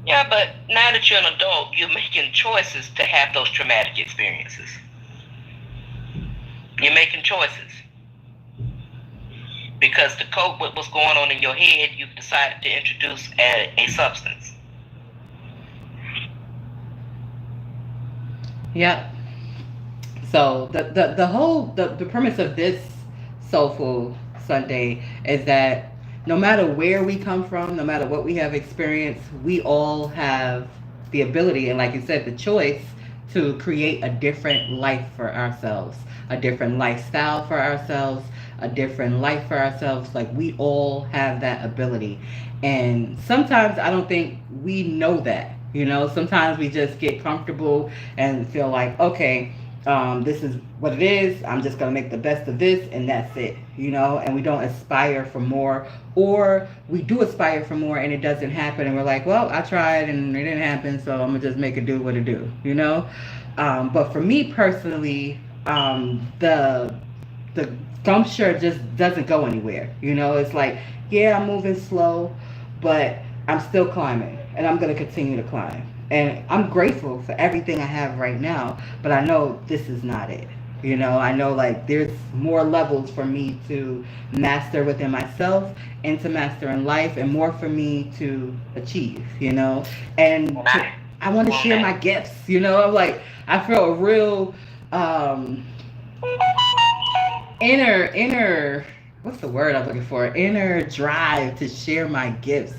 Yeah, but now that you're an adult, you're making choices to have those traumatic experiences. You're making choices. Because to cope with what's going on in your head, you've decided to introduce a substance. Yep. So the premise of this Soulful Sunday is that no matter where we come from, no matter what we have experienced, we all have the ability, and like you said, the choice to create a different life for ourselves, a different lifestyle for ourselves, a different life for ourselves. Like, we all have that ability. And sometimes I don't think we know that. Sometimes we just get comfortable and feel like, okay, this is what it is. I'm just going to make the best of this, and that's it, and we don't aspire for more, or we do aspire for more and it doesn't happen, and we're like, well, I tried and it didn't happen, so I'm going to just make it do what it do, But for me personally, the gumpture just doesn't go anywhere, It's like, yeah, I'm moving slow, but I'm still climbing, and I'm going to continue to climb. And I'm grateful for everything I have right now, but I know this is not it. I know, like, there's more levels for me to master within myself and to master in life, and more for me to achieve, And I want to share my gifts, I'm like, I feel a real inner, what's the word I'm looking for? Inner drive to share my gifts,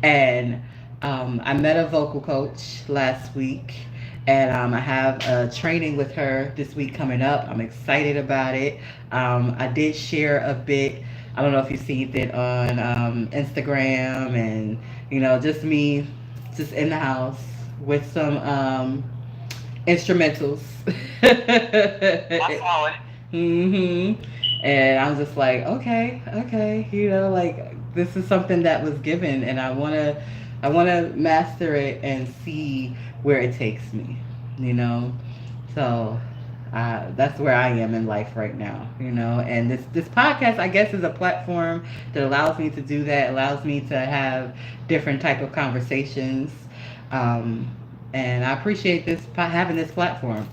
And I met a vocal coach last week, and I have a training with her this week coming up. I'm excited about it. I did share a bit. I don't know if you've seen it on Instagram, and just me, just in the house with some instrumentals. I saw it. Mm-hmm. And I'm just like, okay, like, this is something that was given, and I want to master it and see where it takes me, So That's where I am in life right now, and this podcast, I guess, is a platform that allows me to do that, allows me to have different type of conversations, um, and I appreciate having this platform.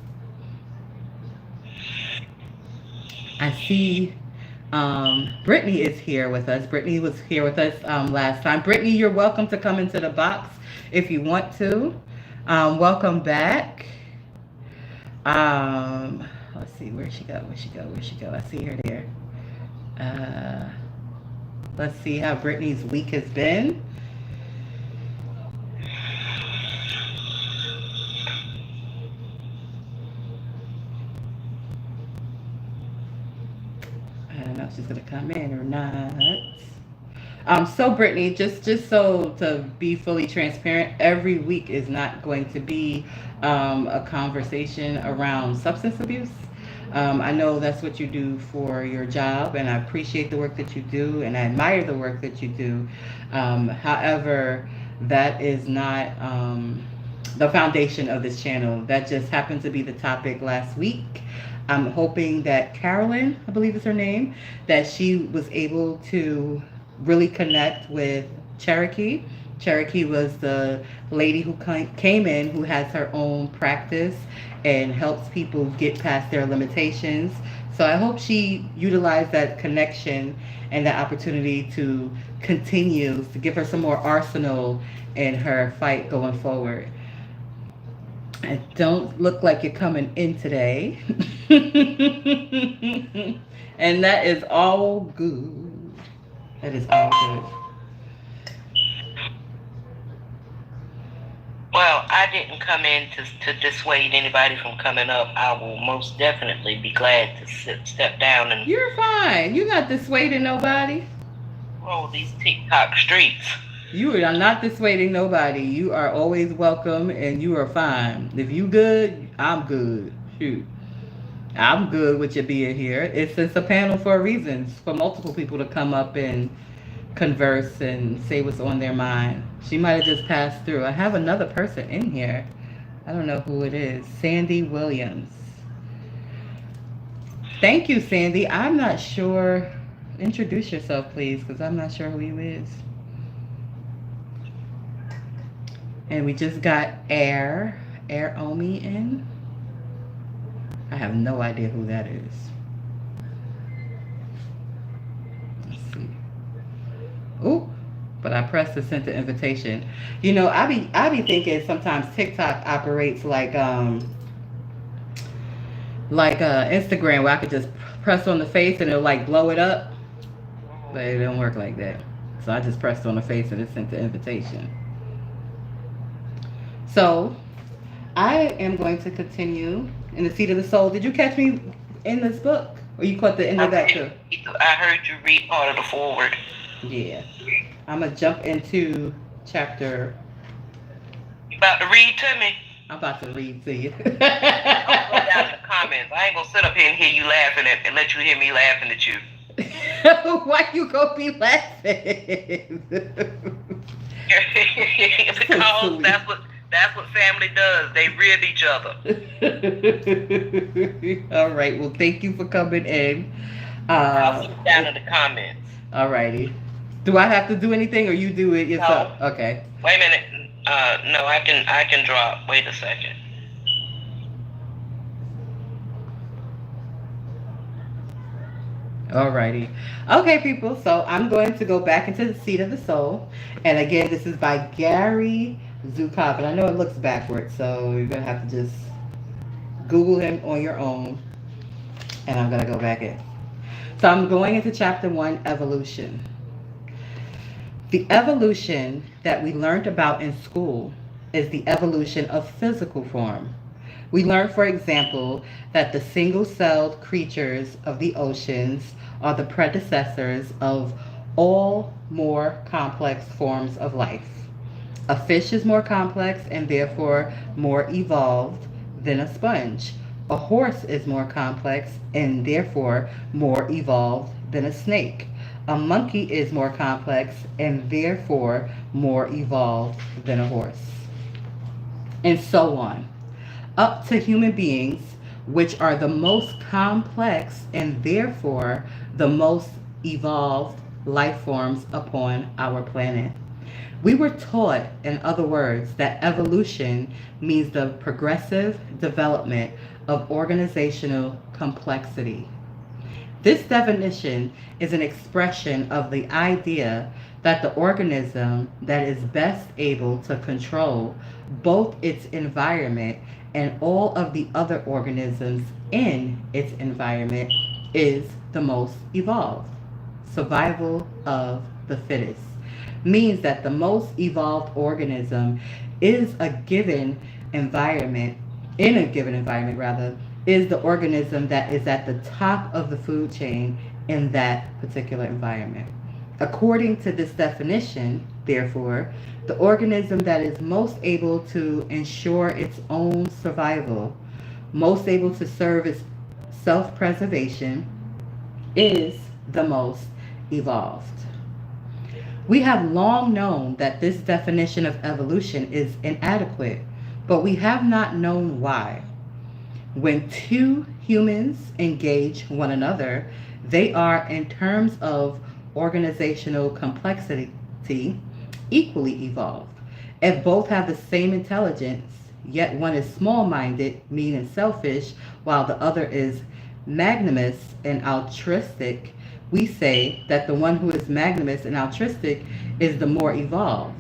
I see Brittany is here with us. Brittany was here with us last time. Brittany, you're welcome to come into the box if you want to. Welcome back. Let's see, where'd she go? Where'd she go? I see her there. Uh, let's see how Brittany's week has been. I don't know if she's gonna come in or not. So Brittany, just so to be fully transparent, every week is not going to be a conversation around substance abuse. I know that's what you do for your job, and I appreciate the work that you do, and I admire the work that you do. However, that is not the foundation of this channel. That just happened to be the topic last week. I'm hoping that Carolyn, I believe is her name, that she was able to really connect with Cherokee. Cherokee was the lady who came in, who has her own practice and helps people get past their limitations. So I hope she utilized that connection and that opportunity to continue to give her some more arsenal in her fight going forward. It don't look like you're coming in today. And that is all good. That is all good. Well, I didn't come in to dissuade anybody from coming up. I will most definitely be glad to step down and... You're fine. You're not dissuading nobody. Oh, these TikTok streets. You are not dissuading nobody. You are always welcome, and you are fine. If you good, I'm good. Shoot. I'm good with you being here. It's a panel for a reason, for multiple people to come up and converse and say what's on their mind. She might have just passed through. I have another person in here. I don't know who it is. Sandy Williams. Thank you, Sandy. I'm not sure. Introduce yourself, please, because I'm not sure who you is. And we just got Air Omi in. I have no idea who that is. Let's see. Ooh, but I pressed to send the invitation. I be thinking sometimes TikTok operates like Instagram, where I could just press on the face and it'll like blow it up. But it don't work like that. So I just pressed on the face and it sent the invitation. So I am going to continue in the Seat of the Soul. Did you catch me in this book? Or you caught the end of that too? I heard you read part of the forward. Yeah. I'm going to jump into chapter... You about to read to me? I'm about to read to you. I'll go down in the comments. I ain't going to sit up here and hear you laughing and let you hear me laughing at you. Why you going to be laughing? Because that's what family does. They rib each other. All right. Well, thank you for coming in. I'll sit down in the comments. All righty. Do I have to do anything, or you do it yourself? No. Okay. Wait a minute. No, I can drop. Wait a second. Alrighty. Okay, people. So I'm going to go back into the Seat of the Soul. And again, this is by Gary Zukav. And I know it looks backwards, so you're going to have to just Google him on your own. And I'm going to go back in. So I'm going into chapter 1, Evolution. The evolution that we learned about in school is the evolution of physical form. We learned, for example, that the single-celled creatures of the oceans are the predecessors of all more complex forms of life. A fish is more complex and therefore more evolved than a sponge. A horse is more complex and therefore more evolved than a snake. A monkey is more complex and therefore more evolved than a horse. And so on. Up to human beings, which are the most complex and therefore the most evolved life forms upon our planet. We were taught, in other words, that evolution means the progressive development of organizational complexity. This definition is an expression of the idea that the organism that is best able to control both its environment and all of the other organisms in its environment is the most evolved. Survival of the fittest means that the most evolved organism is a given environment, in a given environment rather, is the organism that is at the top of the food chain in that particular environment. According to this definition, therefore, the organism that is most able to ensure its own survival, most able to serve its self-preservation, is the most evolved. We have long known that this definition of evolution is inadequate, but we have not known why. When two humans engage one another, they are, in terms of organizational complexity, equally evolved. If both have the same intelligence, yet one is small-minded, mean and selfish, while the other is magnanimous and altruistic, we say that the one who is magnanimous and altruistic is the more evolved.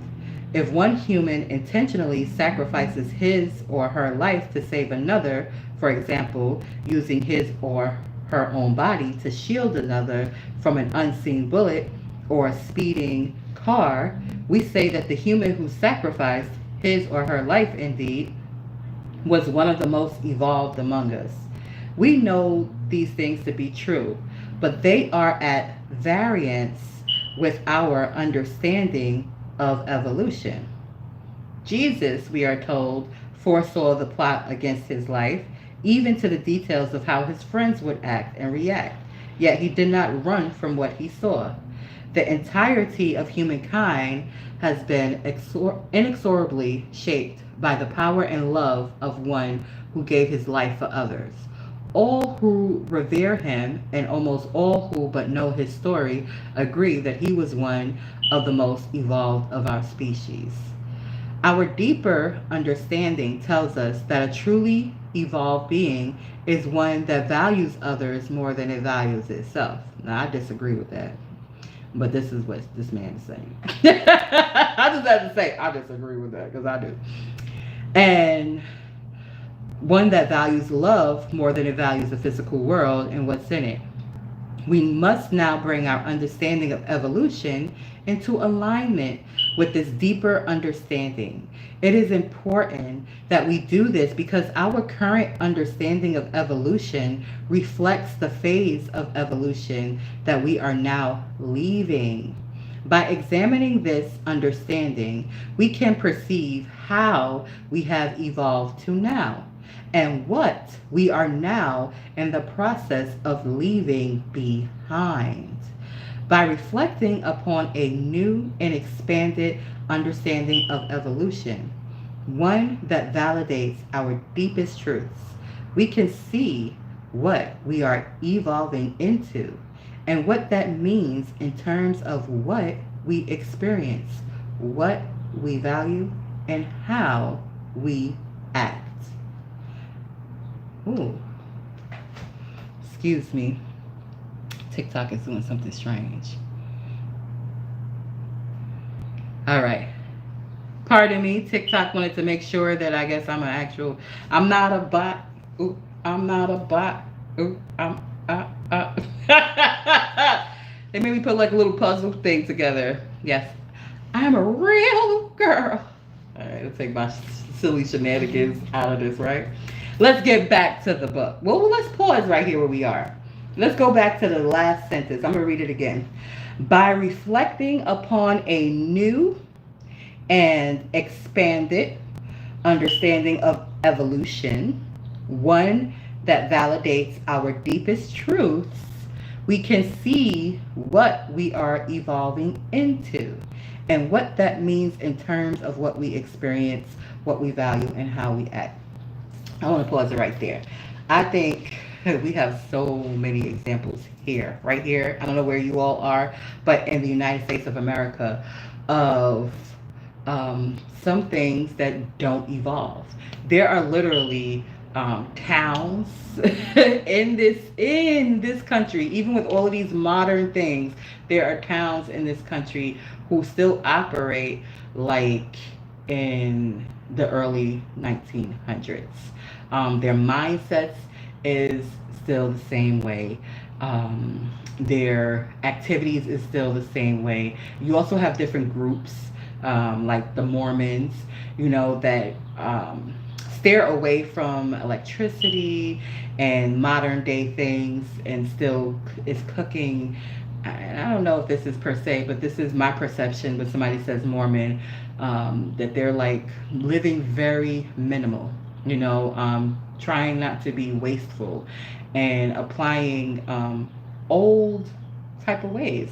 If one human intentionally sacrifices his or her life to save another, for example, using his or her own body to shield another from an unseen bullet or a speeding car, we say that the human who sacrificed his or her life indeed was one of the most evolved among us. We know these things to be true, but they are at variance with our understanding of evolution. Jesus, we are told, foresaw the plot against his life, even to the details of how his friends would act and react, yet he did not run from what he saw. The entirety of humankind has been inexorably shaped by the power and love of one who gave his life for others. All who revere him, and almost all who but know his story, agree that he was one of the most evolved of our species. Our deeper understanding tells us that a truly evolved being is one that values others more than it values itself. Now, I disagree with that, but this is what this man is saying. I just have to say, I disagree with that, because I do. And one that values love more than it values the physical world and what's in it. We must now bring our understanding of evolution into alignment with this deeper understanding. It is important that we do this because our current understanding of evolution reflects the phase of evolution that we are now leaving. By examining this understanding, we can perceive how we have evolved to now, and what we are now in the process of leaving behind. By reflecting upon a new and expanded understanding of evolution, one that validates our deepest truths, we can see what we are evolving into and what that means in terms of what we experience, what we value, and how we act. Ooh, excuse me. TikTok is doing something strange. All right. Pardon me. TikTok wanted to make sure that I guess I'm not a bot. Ooh, I'm not a bot. Ooh, They made me put like a little puzzle thing together. Yes. I'm a real girl. All right, let's take my silly shenanigans out of this, right? Let's get back to the book. Well, let's pause right here where we are. Let's go back to the last sentence. I'm going to read it again. By reflecting upon a new and expanded understanding of evolution, one that validates our deepest truths, we can see what we are evolving into and what that means in terms of what we experience, what we value, and how we act. I want to pause it right there. I think we have so many examples here, right here. I don't know where you all are, but in the United States of America, of some things that don't evolve. There are literally towns in this country, even with all of these modern things, there are towns in this country who still operate like in the early 1900s. Their mindsets is still the same way. Their activities is still the same way. You also have different groups, like the Mormons, that steer away from electricity and modern day things and still is cooking. And I don't know if this is per se, but this is my perception. When somebody says Mormon, that they're like living very minimal, trying not to be wasteful and applying old type of ways.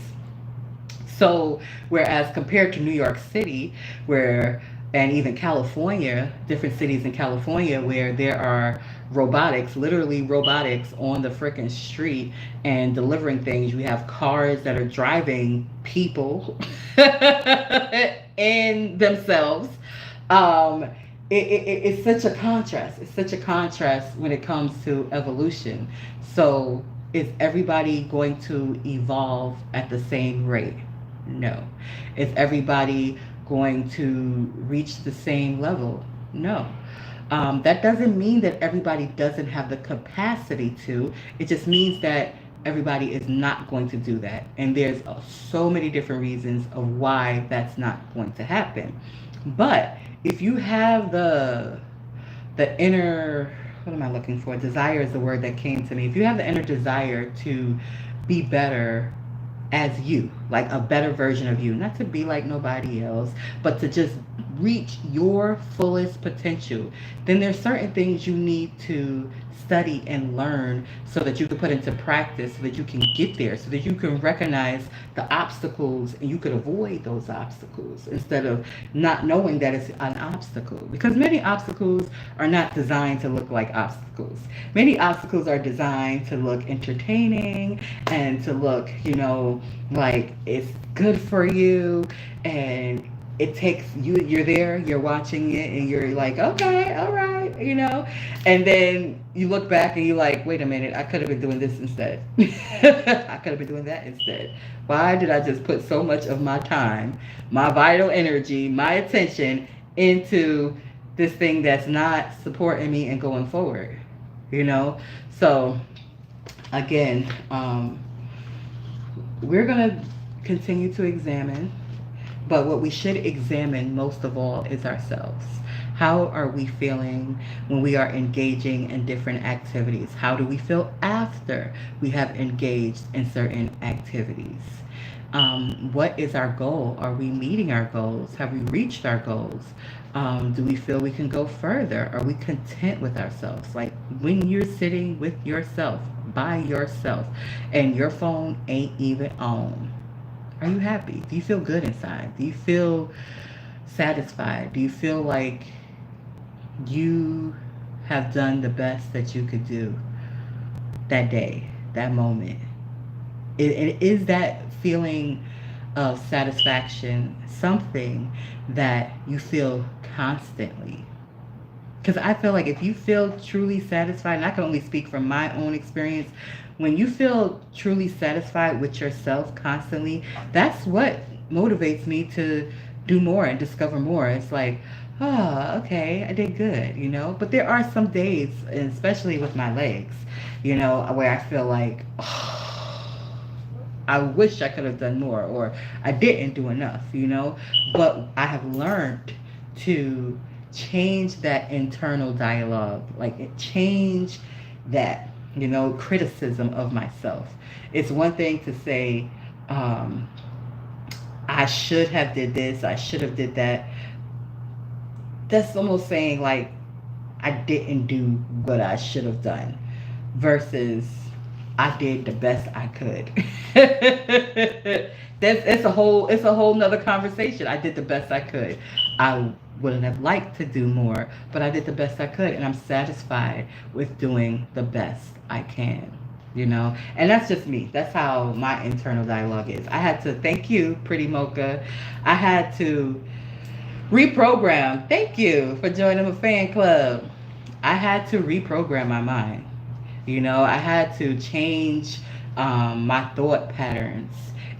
So, whereas compared to New York City, where and even California, different cities in California where there are robotics, literally robotics on the freaking street and delivering things. You have cars that are driving people in themselves. Um, it's such a contrast. It's such a contrast when it comes to evolution. So, is everybody going to evolve at the same rate? No. Is everybody going to reach the same level? No. That doesn't mean that everybody doesn't have the capacity to. It just means that everybody is not going to do that. And there's so many different reasons of why that's not going to happen. But if you have the inner, what am I looking for? Desire is the word that came to me. If you have the inner desire to be better as you, like a better version of you, not to be like nobody else, but to just reach your fullest potential, then there's certain things you need to study and learn so that you can put into practice so that you can get there, so that you can recognize the obstacles and you could avoid those obstacles instead of not knowing that it's an obstacle, because many obstacles are not designed to look like obstacles. Many obstacles are designed to look entertaining and to look, like it's good for you, and it takes you're there, you're watching it, and you're like, okay, all right, and then you look back and you're like, wait a minute, I could have been doing this instead. I could have been doing that instead. Why did I just put so much of my time, my vital energy, my attention into this thing that's not supporting me and going forward? So again, we're going to continue to examine, but what we should examine most of all is ourselves. How are we feeling when we are engaging in different activities? How do we feel after we have engaged in certain activities? What is our goal? Are we meeting our goals? Have we reached our goals? Do we feel we can go further? Are we content with ourselves? Like when you're sitting with yourself, by yourself, and your phone ain't even on, are you happy? Do you feel good inside? Do you feel satisfied? Do you feel like you have done the best that you could do that day, that moment? It is that feeling of satisfaction something that you feel constantly? Because I feel like if you feel truly satisfied, and I can only speak from my own experience, when you feel truly satisfied with yourself constantly, that's what motivates me to do more and discover more. It's like, oh, okay, I did good, But there are some days, and especially with my legs, where I feel like, oh, I wish I could have done more, or I didn't do enough, But I have learned to change that internal dialogue, like change that, criticism of myself. It's one thing to say, I should have did this, I should have did that. That's almost saying like I didn't do what I should have done versus I did the best I could. It's a whole nother conversation. I did the best I could. I wouldn't have liked to do more, but I did the best I could, and I'm satisfied with doing the best I can. And that's just me. That's how my internal dialogue is. I had to thank you, Pretty Mocha. I had to reprogram. Thank you for joining the fan club. I had to reprogram my mind. I had to change my thought patterns,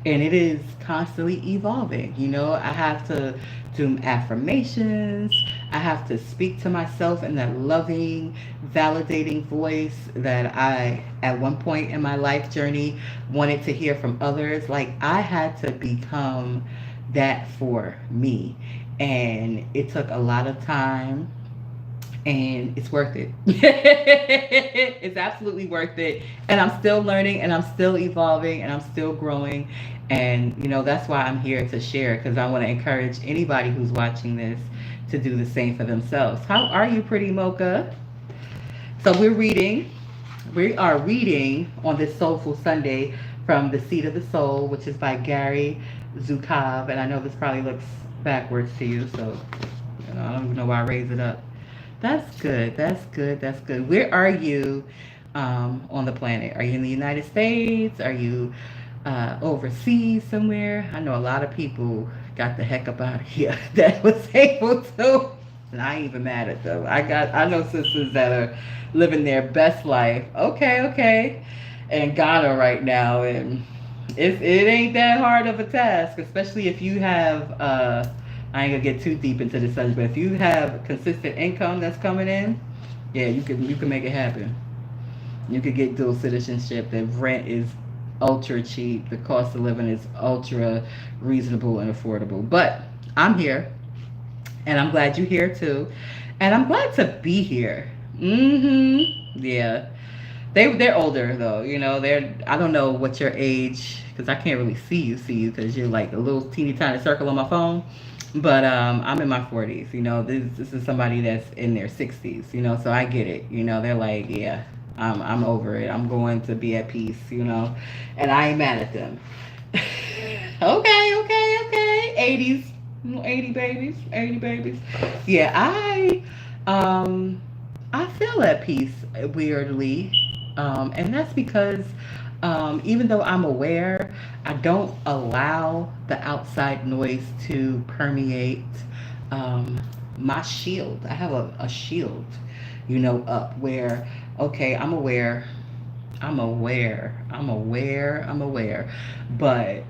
and it is constantly evolving. I have to do affirmations. I have to speak to myself in that loving, validating voice that I, at one point in my life journey, wanted to hear from others. Like, I had to become that for me. And it took a lot of time, and it's worth it. It's absolutely worth it. And I'm still learning, and I'm still evolving, and I'm still growing. And, that's why I'm here to share, because I want to encourage anybody who's watching this to do the same for themselves. How are you, Pretty Mocha? So we are reading on this Soulful Sunday from The Seat of the Soul, which is by Gary Zukav. And I know this probably looks backwards to you, so I don't even know why I raised it up. That's good. That's good. That's good. Where are you on the planet? Are you in the United States? Are you overseas somewhere? I know a lot of people got the heck up out of here that was able to. And I ain't even mad at them. I know sisters that are living their best life. Okay. In Ghana right now, and it ain't that hard of a task, especially if you have I ain't gonna get too deep into the subject, but if you have consistent income that's coming in, yeah, you can make it happen. You could get dual citizenship. The rent is ultra cheap. The cost of living is ultra reasonable and affordable. But I'm here, and I'm glad you're here too, and I'm glad to be here. Yeah. They're older though, I don't know what your age, because I can't really see you because you're like a little teeny tiny circle on my phone. But I'm in my 40s. This is somebody that's in their 60s. So I get it. They're like, yeah, I'm over it. I'm going to be at peace. And I ain't mad at them. Okay. 80s, 80 babies. Yeah, I feel at peace weirdly. And that's because even though I'm aware, I don't allow the outside noise to permeate my shield. I have a shield, up where, okay, I'm aware. But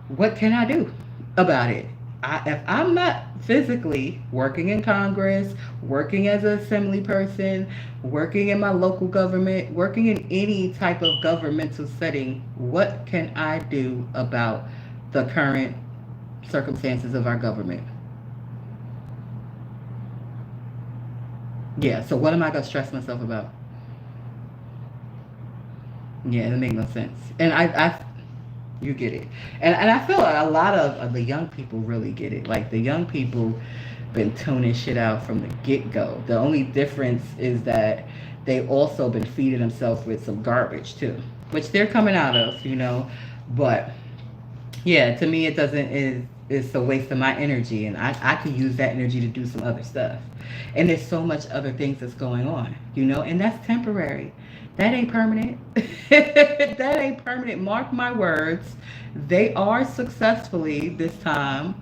what can I do about it? If I'm not physically working in Congress, working as an assembly person, working in my local government, working in any type of governmental setting, what can I do about the current circumstances of our government? Yeah, so what am I going to stress myself about? Yeah, it makes no sense. And you get it. And I feel like a lot of the young people really get it. Like, the young people been tuning shit out from the get-go. The only difference is that they also been feeding themselves with some garbage too, which they're coming out of, But yeah, to me, it's a waste of my energy, and I could use that energy to do some other stuff. And there's so much other things that's going on, and that's temporary. That ain't permanent. That ain't permanent. Mark my words. They are successfully, this time,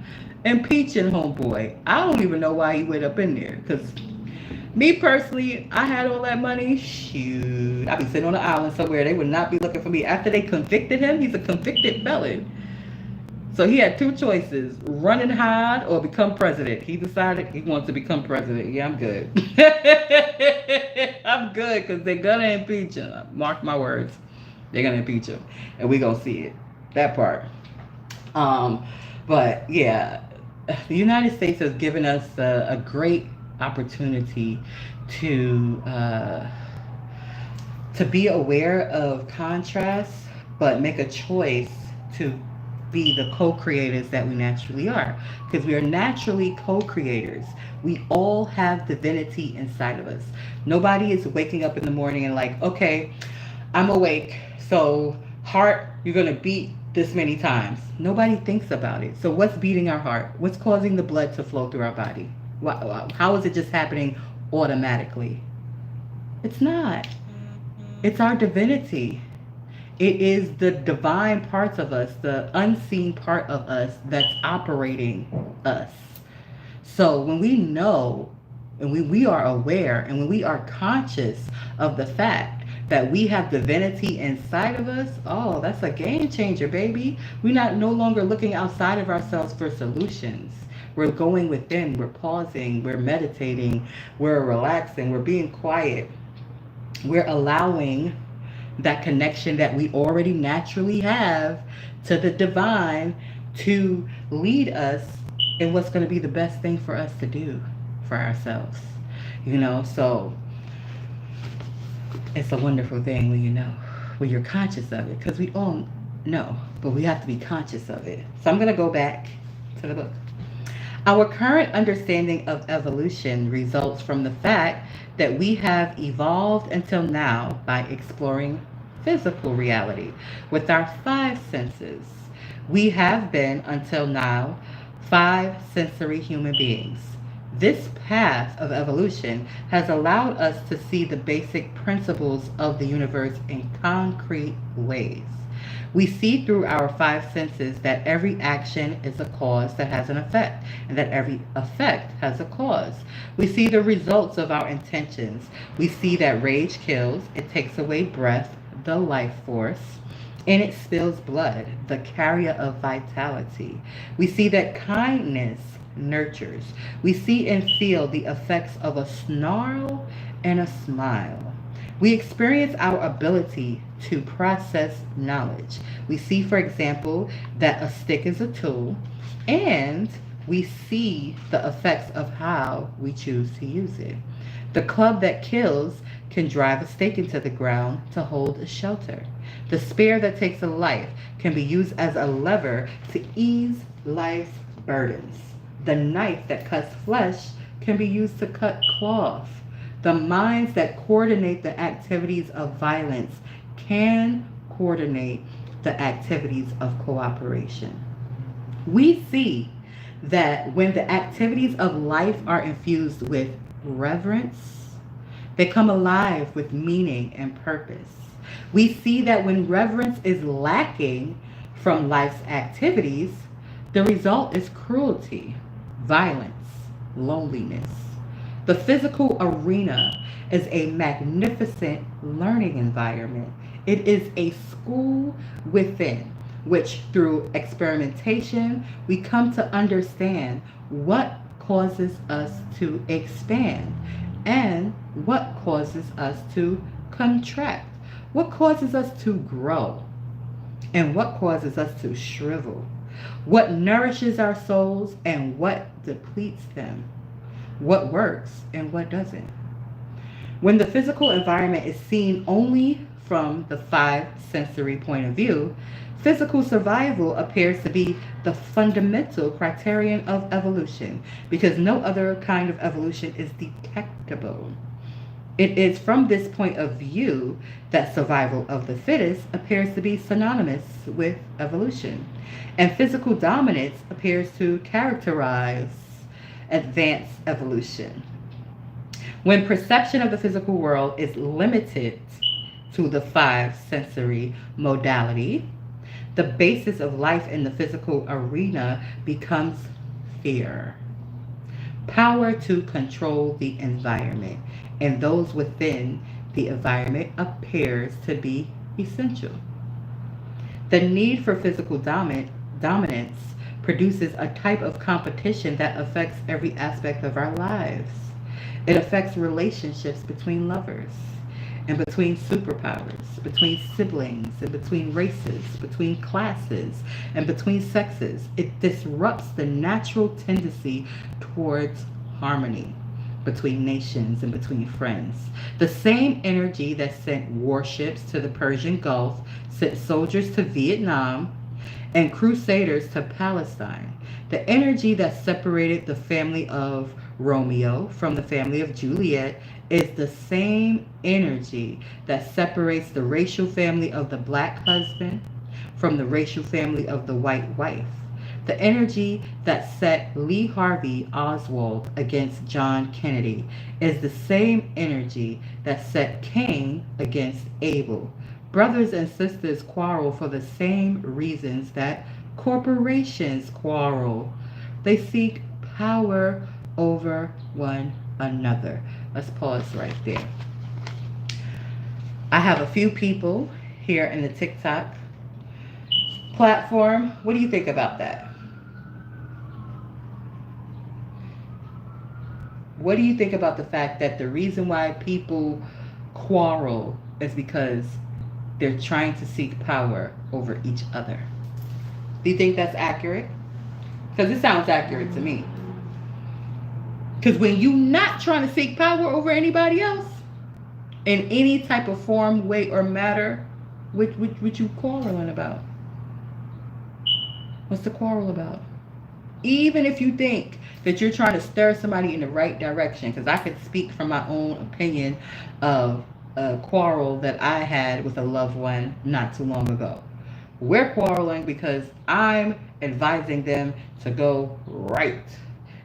impeaching homeboy. I don't even know why he went up in there. Because me personally, I had all that money. Shoot. I'd be sitting on an island somewhere. They would not be looking for me. After they convicted him, he's a convicted felon. So he had two choices, run and hide or become president. He decided he wants to become president. Yeah, I'm good. I'm good, because they're going to impeach him. Mark my words. They're going to impeach him. And we're going to see it. That part. But, yeah, the United States has given us a great opportunity to be aware of contrasts, but make a choice to be the co-creators that we naturally are, because we are naturally co-creators. We all have divinity inside of us. Nobody is waking up in the morning and like, okay, I'm awake, so heart, you're gonna beat this many times. Nobody thinks about it. So what's beating our heart? What's causing the blood to flow through our body? How is it just happening automatically? It's not. It's our divinity. It is the divine parts of us, the unseen part of us that's operating us. So when we know and we are aware and when we are conscious of the fact that we have divinity inside of us, oh, that's a game changer, baby. We're not no longer looking outside of ourselves for solutions. We're going within, we're pausing, we're meditating, we're relaxing, we're being quiet. We're allowing that connection that we already naturally have to the divine to lead us in what's going to be the best thing for us to do for ourselves. So it's a wonderful thing when you're conscious of it, because we all know, but we have to be conscious of it. So I'm going to go back to the book. Our current understanding of evolution results from the fact that we have evolved until now by exploring physical reality with our five senses. We have been, until now, five sensory human beings. This path of evolution has allowed us to see the basic principles of the universe in concrete ways. We see through our five senses that every action is a cause that has an effect, and that every effect has a cause. We see the results of our intentions. We see that rage kills, it takes away breath, the life force, and it spills blood, the carrier of vitality. We see that kindness nurtures. We see and feel the effects of a snarl and a smile. We experience our ability to process knowledge. We see, for example, that a stick is a tool, and we see the effects of how we choose to use it. The club that kills can drive a stake into the ground to hold a shelter. The spear that takes a life can be used as a lever to ease life's burdens. The knife that cuts flesh can be used to cut cloth. The minds that coordinate the activities of violence can coordinate the activities of cooperation. We see that when the activities of life are infused with reverence, they come alive with meaning and purpose. We see that when reverence is lacking from life's activities, the result is cruelty, violence, loneliness. The physical arena is a magnificent learning environment. It is a school within which, through experimentation, we come to understand what causes us to expand and what causes us to contract, what causes us to grow, and what causes us to shrivel, what nourishes our souls and what depletes them, what works and what doesn't. When the physical environment is seen only from the five sensory point of view, physical survival appears to be the fundamental criterion of evolution, because no other kind of evolution is detectable. It is from this point of view that survival of the fittest appears to be synonymous with evolution, and physical dominance appears to characterize advanced evolution. When perception of the physical world is limited to the five sensory modality, the basis of life in the physical arena becomes fear. Power to control the environment and those within the environment appears to be essential. The need for physical dominance produces a type of competition that affects every aspect of our lives. It affects relationships between lovers, and between superpowers, between siblings, and between races, between classes, and between sexes. It disrupts the natural tendency towards harmony between nations and between friends. The same energy that sent warships to the Persian Gulf sent soldiers to Vietnam and crusaders to Palestine. The energy that separated the family of Romeo from the family of Juliet is the same energy that separates the racial family of the black husband from the racial family of the white wife. The energy that set Lee Harvey Oswald against John Kennedy is the same energy that set Cain against Abel. Brothers and sisters quarrel for the same reasons that corporations quarrel. They seek power over one another. Let's pause right there. I have a few people here in the TikTok platform. What do you think about that? What do you think about the fact that the reason why people quarrel is because they're trying to seek power over each other? Do you think that's accurate? Because it sounds accurate to me. Because when you're not trying to seek power over anybody else, in any type of form, way, or matter, what you quarreling about? What's the quarrel about? Even if you think that you're trying to stir somebody in the right direction, because I could speak from my own opinion of a quarrel that I had with a loved one not too long ago. We're quarreling because I'm advising them to go right,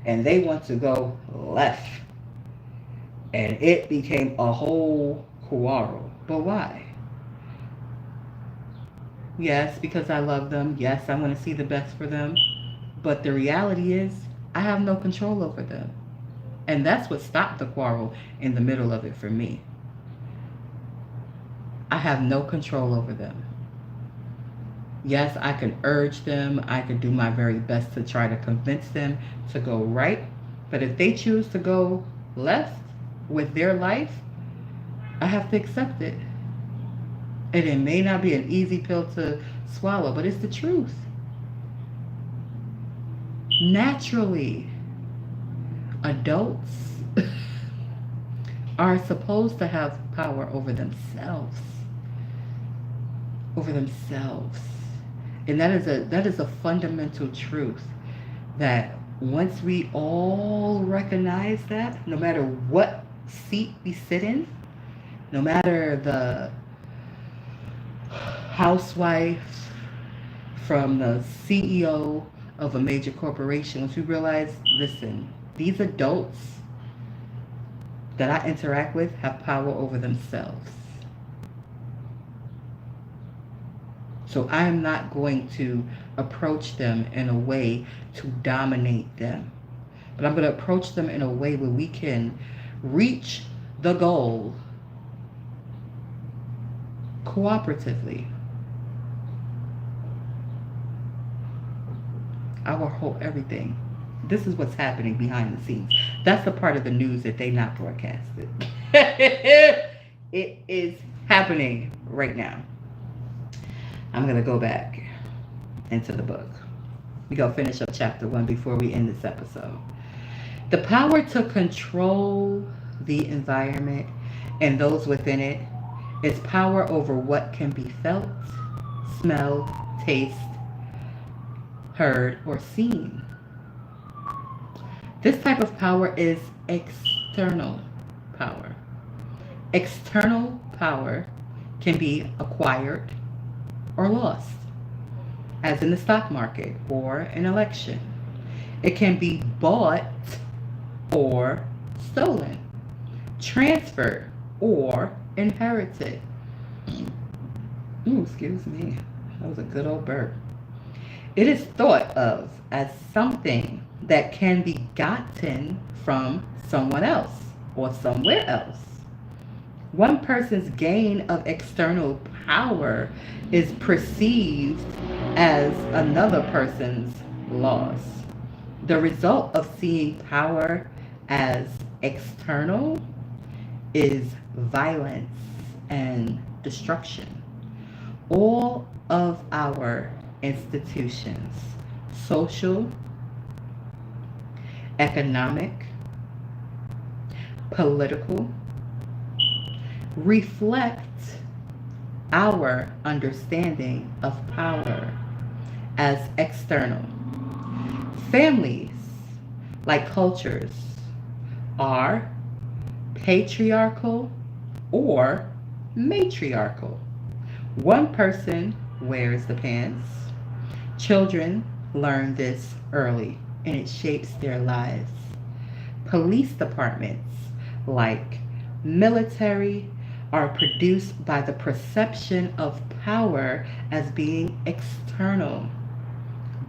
and they want to go left. And it became a whole quarrel. But why? Yes, because I love them. Yes, I want to see the best for them. But the reality is, I have no control over them. And that's what stopped the quarrel in the middle of it for me. I have no control over them. Yes, I can urge them. I can do my very best to try to convince them to go right. But if they choose to go left with their life, I have to accept it. And it may not be an easy pill to swallow, but it's the truth. Naturally, adults are supposed to have power over themselves. Over themselves. And that is a fundamental truth that once we all recognize that, no matter what seat we sit in, no matter the housewife from the CEO of a major corporation, once we realize, listen, these adults that I interact with have power over themselves. So I'm not going to approach them in a way to dominate them. But I'm going to approach them in a way where we can reach the goal cooperatively. I will hold everything. This is what's happening behind the scenes. That's the part of the news that they not broadcasted. It is happening right now. I'm going to go back into the book. We're going to finish up chapter 1 before we end this episode. The power to control the environment and those within it is power over what can be felt, smelled, tasted, heard, or seen. This type of power is external power. External power can be acquired or lost, as in the stock market or an election. It can be bought or stolen, transferred or inherited. Ooh, excuse me. That was a good old burp. It is thought of as something that can be gotten from someone else or somewhere else. One person's gain of external power is perceived as another person's loss. The result of seeing power as external is violence and destruction. All of our institutions, social, economic, political, reflect our understanding of power as external. Families, like cultures, are patriarchal or matriarchal. One person wears the pants. Children learn this early, and it shapes their lives. Police departments, like military, are produced by the perception of power as being external.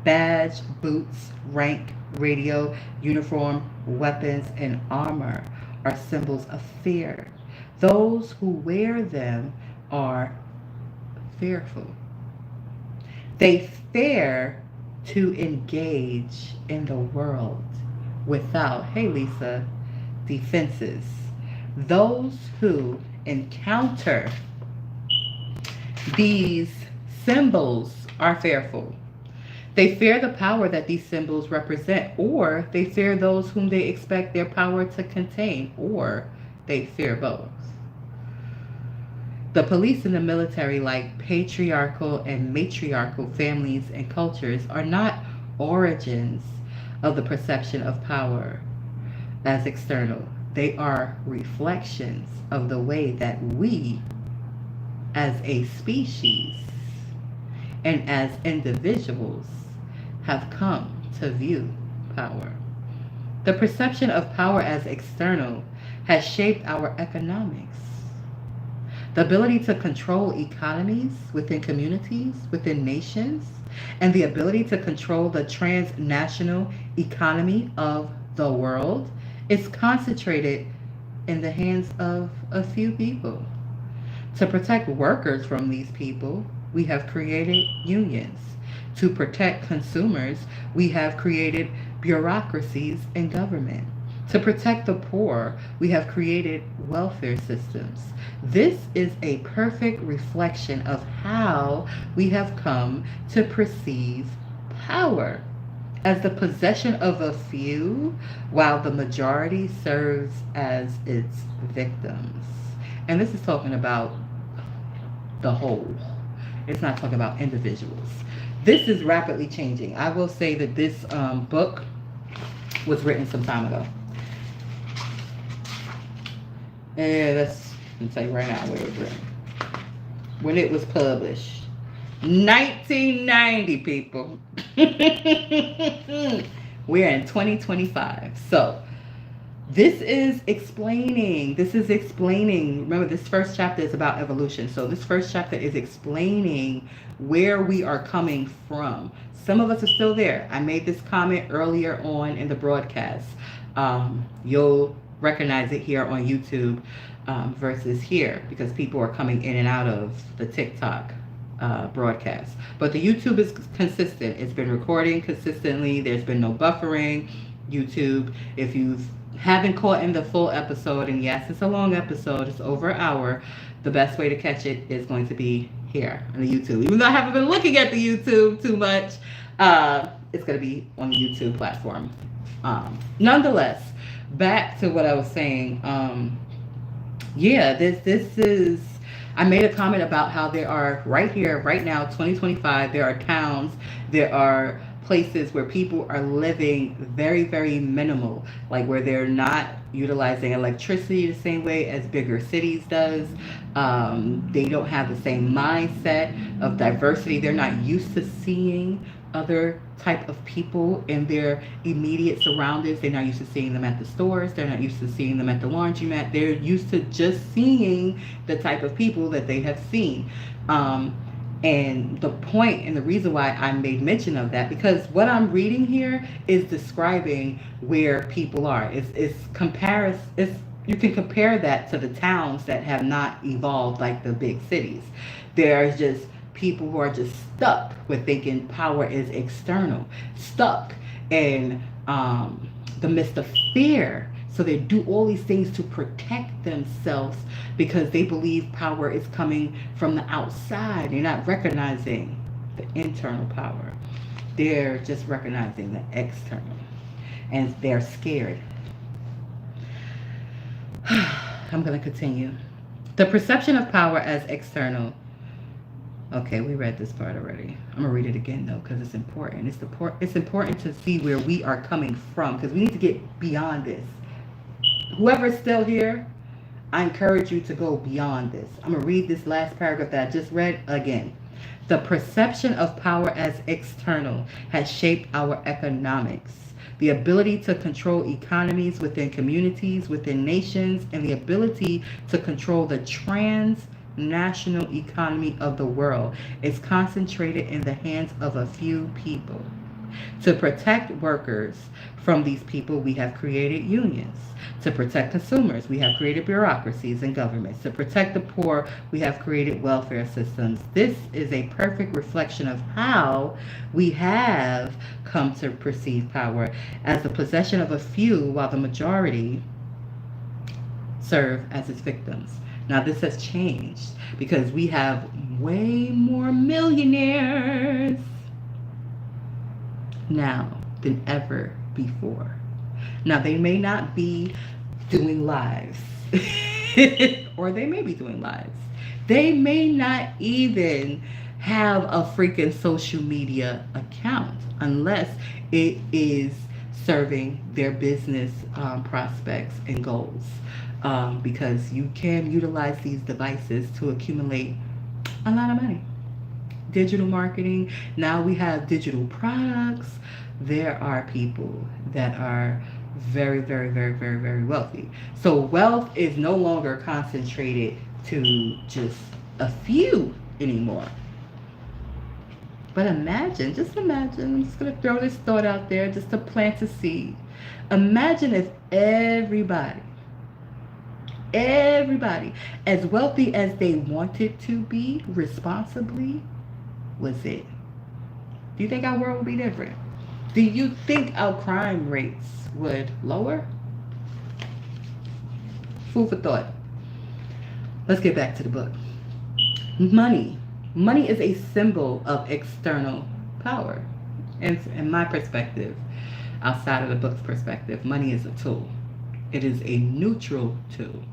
Badge, boots, rank, radio, uniform, weapons, and armor are symbols of fear. Those who wear them are fearful. They fear to engage in the world without, hey Lisa, defenses. Those who encounter these symbols are fearful. They fear the power that these symbols represent, or they fear those whom they expect their power to contain, or they fear both. The police and the military, like patriarchal and matriarchal families and cultures, are not origins of the perception of power as external. They are reflections of the way that we, as a species and as individuals, have come to view power. The perception of power as external has shaped our economics. The ability to control economies within communities, within nations, and the ability to control the transnational economy of the world is concentrated in the hands of a few people. To protect workers from these people, we have created unions. To protect consumers, we have created bureaucracies in government. To protect the poor, we have created welfare systems. This is a perfect reflection of how we have come to perceive power as the possession of a few, while the majority serves as its victims. And this is talking about the whole. It's not talking about individuals. This is rapidly changing. I will say that this book was written some time ago. And let me tell you right now where it was written. When it was published. 1990, people. We're in 2025. So, this is explaining. Remember, this first chapter is about evolution. So, this first chapter is explaining where we are coming from. Some of us are still there. I made this comment earlier on in the broadcast. You'll recognize it here on YouTube versus here because people are coming in and out of the TikTok broadcast. But the YouTube is consistent. It's been recording consistently. There's been no buffering. YouTube, if you haven't caught in the full episode, and yes, it's a long episode, it's over an hour, the best way to catch it is going to be here on the YouTube. Even though I haven't been looking at the YouTube too much, it's going to be on the YouTube platform. Nonetheless, back to what I was saying. This is, I made a comment about how there are right here, right now, 2025, there are towns, there are places where people are living very, very minimal, like where they're not utilizing electricity the same way as bigger cities does. They don't have the same mindset of diversity. They're not used to seeing other type of people in their immediate surroundings. They're not used to seeing them at the stores. They're not used to seeing them at the laundromat. They're used to just seeing the type of people that they have seen. And the point and the reason why I made mention of that, because what I'm reading here is describing where people are. You can compare that to the towns that have not evolved like the big cities. There's just people who are just stuck with thinking power is external, stuck in the midst of fear. So they do all these things to protect themselves because they believe power is coming from the outside. They're not recognizing the internal power. They're just recognizing the external. And they're scared. I'm going to continue. The perception of power as external. Okay, we read this part already. I'm going to read it again, though, because it's important. It's important to see where we are coming from, because we need to get beyond this. Whoever's still here, I encourage you to go beyond this. I'm going to read this last paragraph that I just read again. The perception of power as external has shaped our economics. The ability to control economies within communities, within nations, and the ability to control the transnational economy of the world is concentrated in the hands of a few people. To protect workers from these people, we have created unions. To protect consumers, we have created bureaucracies and governments. To protect the poor, we have created welfare systems. This is a perfect reflection of how we have come to perceive power as the possession of a few, while the majority serve as its victims. Now, this has changed because we have way more millionaires now than ever before. Now, they may not be doing lives, or they may be doing lives. They may not even have a freaking social media account unless it is serving their business prospects and goals. Because you can utilize these devices to accumulate a lot of money. Digital marketing. Now we have digital products. There are people that are very, very, very, very, very wealthy. So wealth is no longer concentrated to just a few anymore. But imagine, just imagine, I'm just going to throw this thought out there just to plant a seed. Imagine if everybody, as wealthy as they wanted to be responsibly, was it. Do you think our world would be different? Do you think our crime rates would lower? Food for thought. Let's get back to the book. Money. Money is a symbol of external power. And in my perspective, outside of the book's perspective, money is a tool. It is a neutral tool.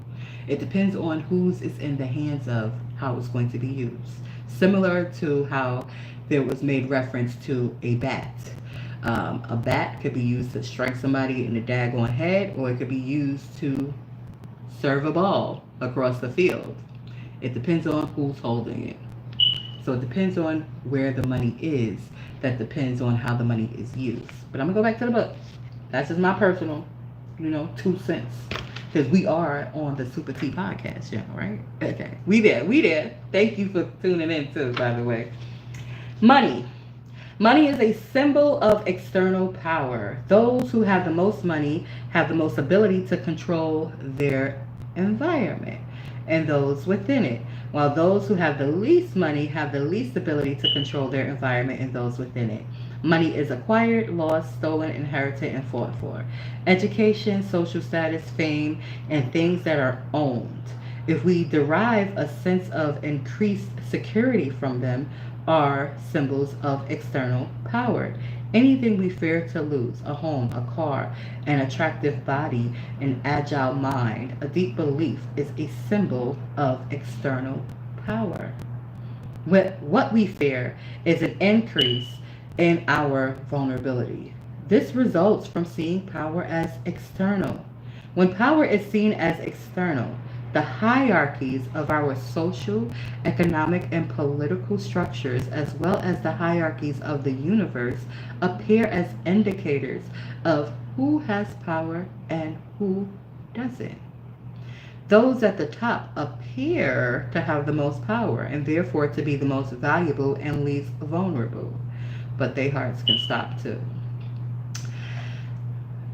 It depends on whose is in the hands of how it's going to be used. Similar to how there was made reference to a bat. A bat could be used to strike somebody in the daggone head, or it could be used to serve a ball across the field. It depends on who's holding it. So it depends on where the money is. That depends on how the money is used. But I'm going to go back to the book. That's just my personal, 2 cents. Because we are on the SupaTea podcast channel, right? Okay. We there. Thank you for tuning in too, by the way. Money. Money is a symbol of external power. Those who have the most money have the most ability to control their environment and those within it, while those who have the least money have the least ability to control their environment and those within it. Money is acquired, lost, stolen, inherited, and fought for. Education, social status, fame, and things that are owned. If we derive a sense of increased security from them, are symbols of external power. Anything we fear to lose, a home, a car, an attractive body, an agile mind, a deep belief, is a symbol of external power. What we fear is an increase in our vulnerability. This results from seeing power as external. When power is seen as external, the hierarchies of our social, economic, and political structures, as well as the hierarchies of the universe, appear as indicators of who has power and who doesn't. Those at the top appear to have the most power and therefore to be the most valuable and least vulnerable. But their hearts can stop too.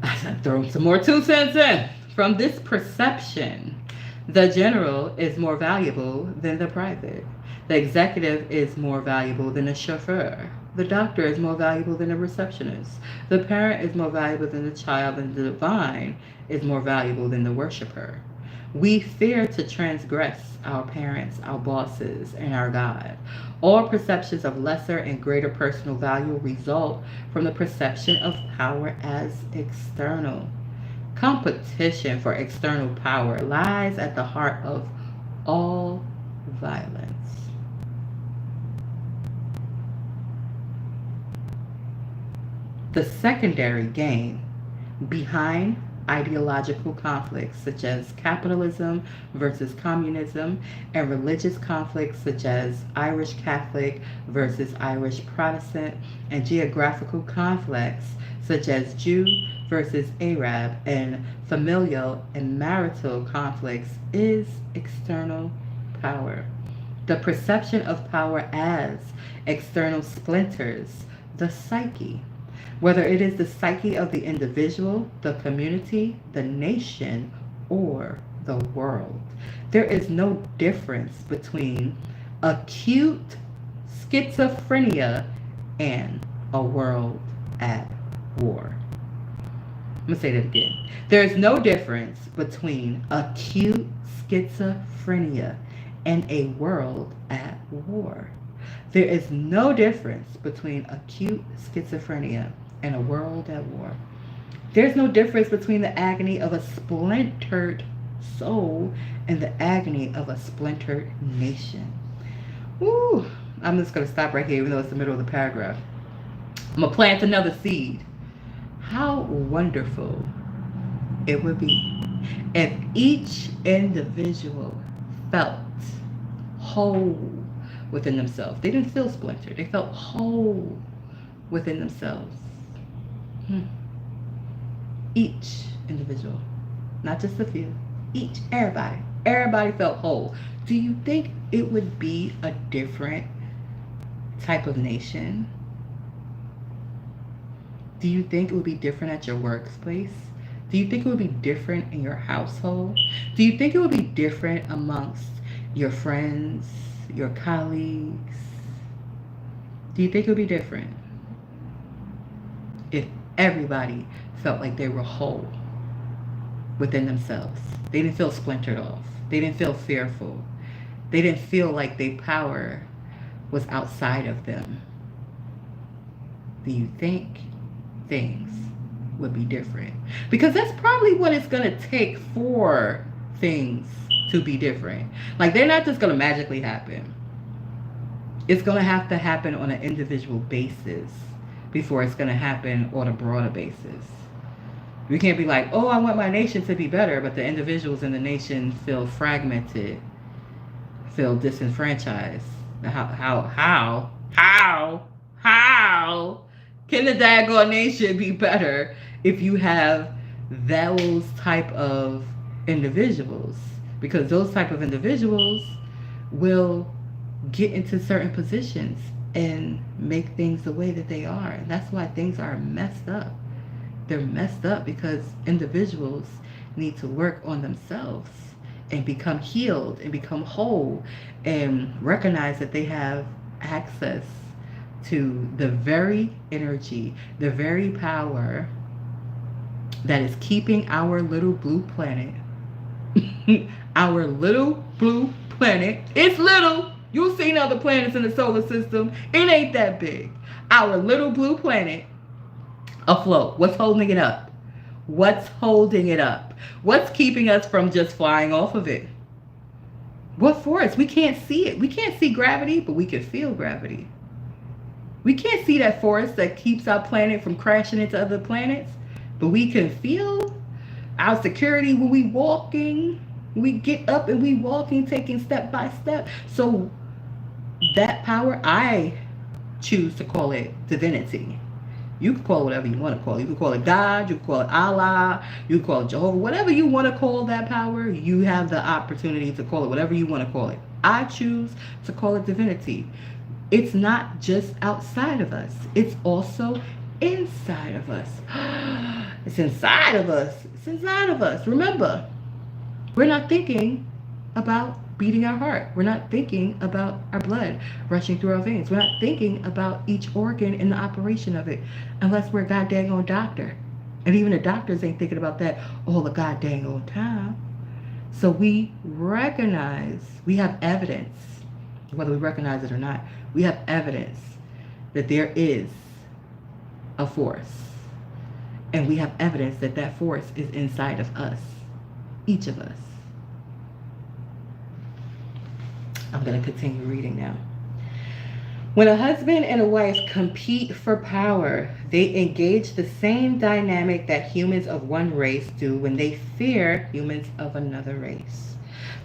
I'm throwing some more 2 cents in. From this perception, the general is more valuable than the private. The executive is more valuable than the chauffeur. The doctor is more valuable than the receptionist. The parent is more valuable than the child, and the divine is more valuable than the worshiper. We fear to transgress our parents, our bosses, and our God. All perceptions of lesser and greater personal value result from the perception of power as external. Competition for external power lies at the heart of all violence. The secondary gain behind ideological conflicts such as capitalism versus communism, and religious conflicts such as Irish Catholic versus Irish Protestant, and geographical conflicts such as Jew versus Arab, and familial and marital conflicts is external power. The perception of power as external splinters the psyche, whether it is the psyche of the individual, the community, the nation, or the world. There is no difference between acute schizophrenia and a world at war. I'm going to say that again. There is no difference between acute schizophrenia and a world at war. There is no difference between acute schizophrenia and a world at war. There's no difference between the agony of a splintered soul and the agony of a splintered nation. Woo! I'm just going to stop right here, even though it's the middle of the paragraph. I'm going to plant another seed. How wonderful it would be if each individual felt whole within themselves. They didn't feel splintered. They felt whole within themselves. Each individual, not just a few. Each, everybody. Everybody felt whole. Do you think it would be a different type of nation? Do you think it would be different at your workplace? Do you think it would be different in your household? Do you think it would be different amongst your friends, your colleagues? Do you think it would be different if everybody felt like they were whole within themselves? They didn't feel splintered off. They didn't feel fearful. They didn't feel like their power was outside of them. Do you think things would be different? Because that's probably what it's going to take for things to be different. Like, they're not just going to magically happen. It's going to have to happen on an individual basis before it's going to happen on a broader basis. We can't be like, oh, I want my nation to be better, but the individuals in the nation feel fragmented, feel disenfranchised. How can the daggone nation be better if you have those type of individuals? Because those type of individuals will get into certain positions and make things the way that they are. And that's why things are messed up. They're messed up because individuals need to work on themselves and become healed and become whole and recognize that they have access to the very energy, the very power that is keeping our little blue planet, our little blue planet, it's little. You've seen other planets in the solar system. It ain't that big. Our little blue planet afloat. What's holding it up? What's holding it up? What's keeping us from just flying off of it? What force? We can't see it. We can't see gravity, but we can feel gravity. We can't see that force that keeps our planet from crashing into other planets, but we can feel our security when we walking. We get up and we walking, taking step by step. So that power, I choose to call it divinity. You can call it whatever you want to call it. You can call it God, you can call it Allah, you can call it Jehovah, whatever you want to call that power, you have the opportunity to call it whatever you want to call it. I choose to call it divinity. It's not just outside of us. It's also inside of us. It's inside of us. It's inside of us. Remember, we're not thinking about beating our heart. We're not thinking about our blood rushing through our veins. We're not thinking about each organ and the operation of it unless we're a goddamn doctor. And even the doctors ain't thinking about that all the goddamn time. So we recognize, we have evidence, whether we recognize it or not, we have evidence that there is a force. And we have evidence that that force is inside of us, each of us. I'm going to continue reading now. When a husband and a wife compete for power, they engage the same dynamic that humans of one race do when they fear humans of another race.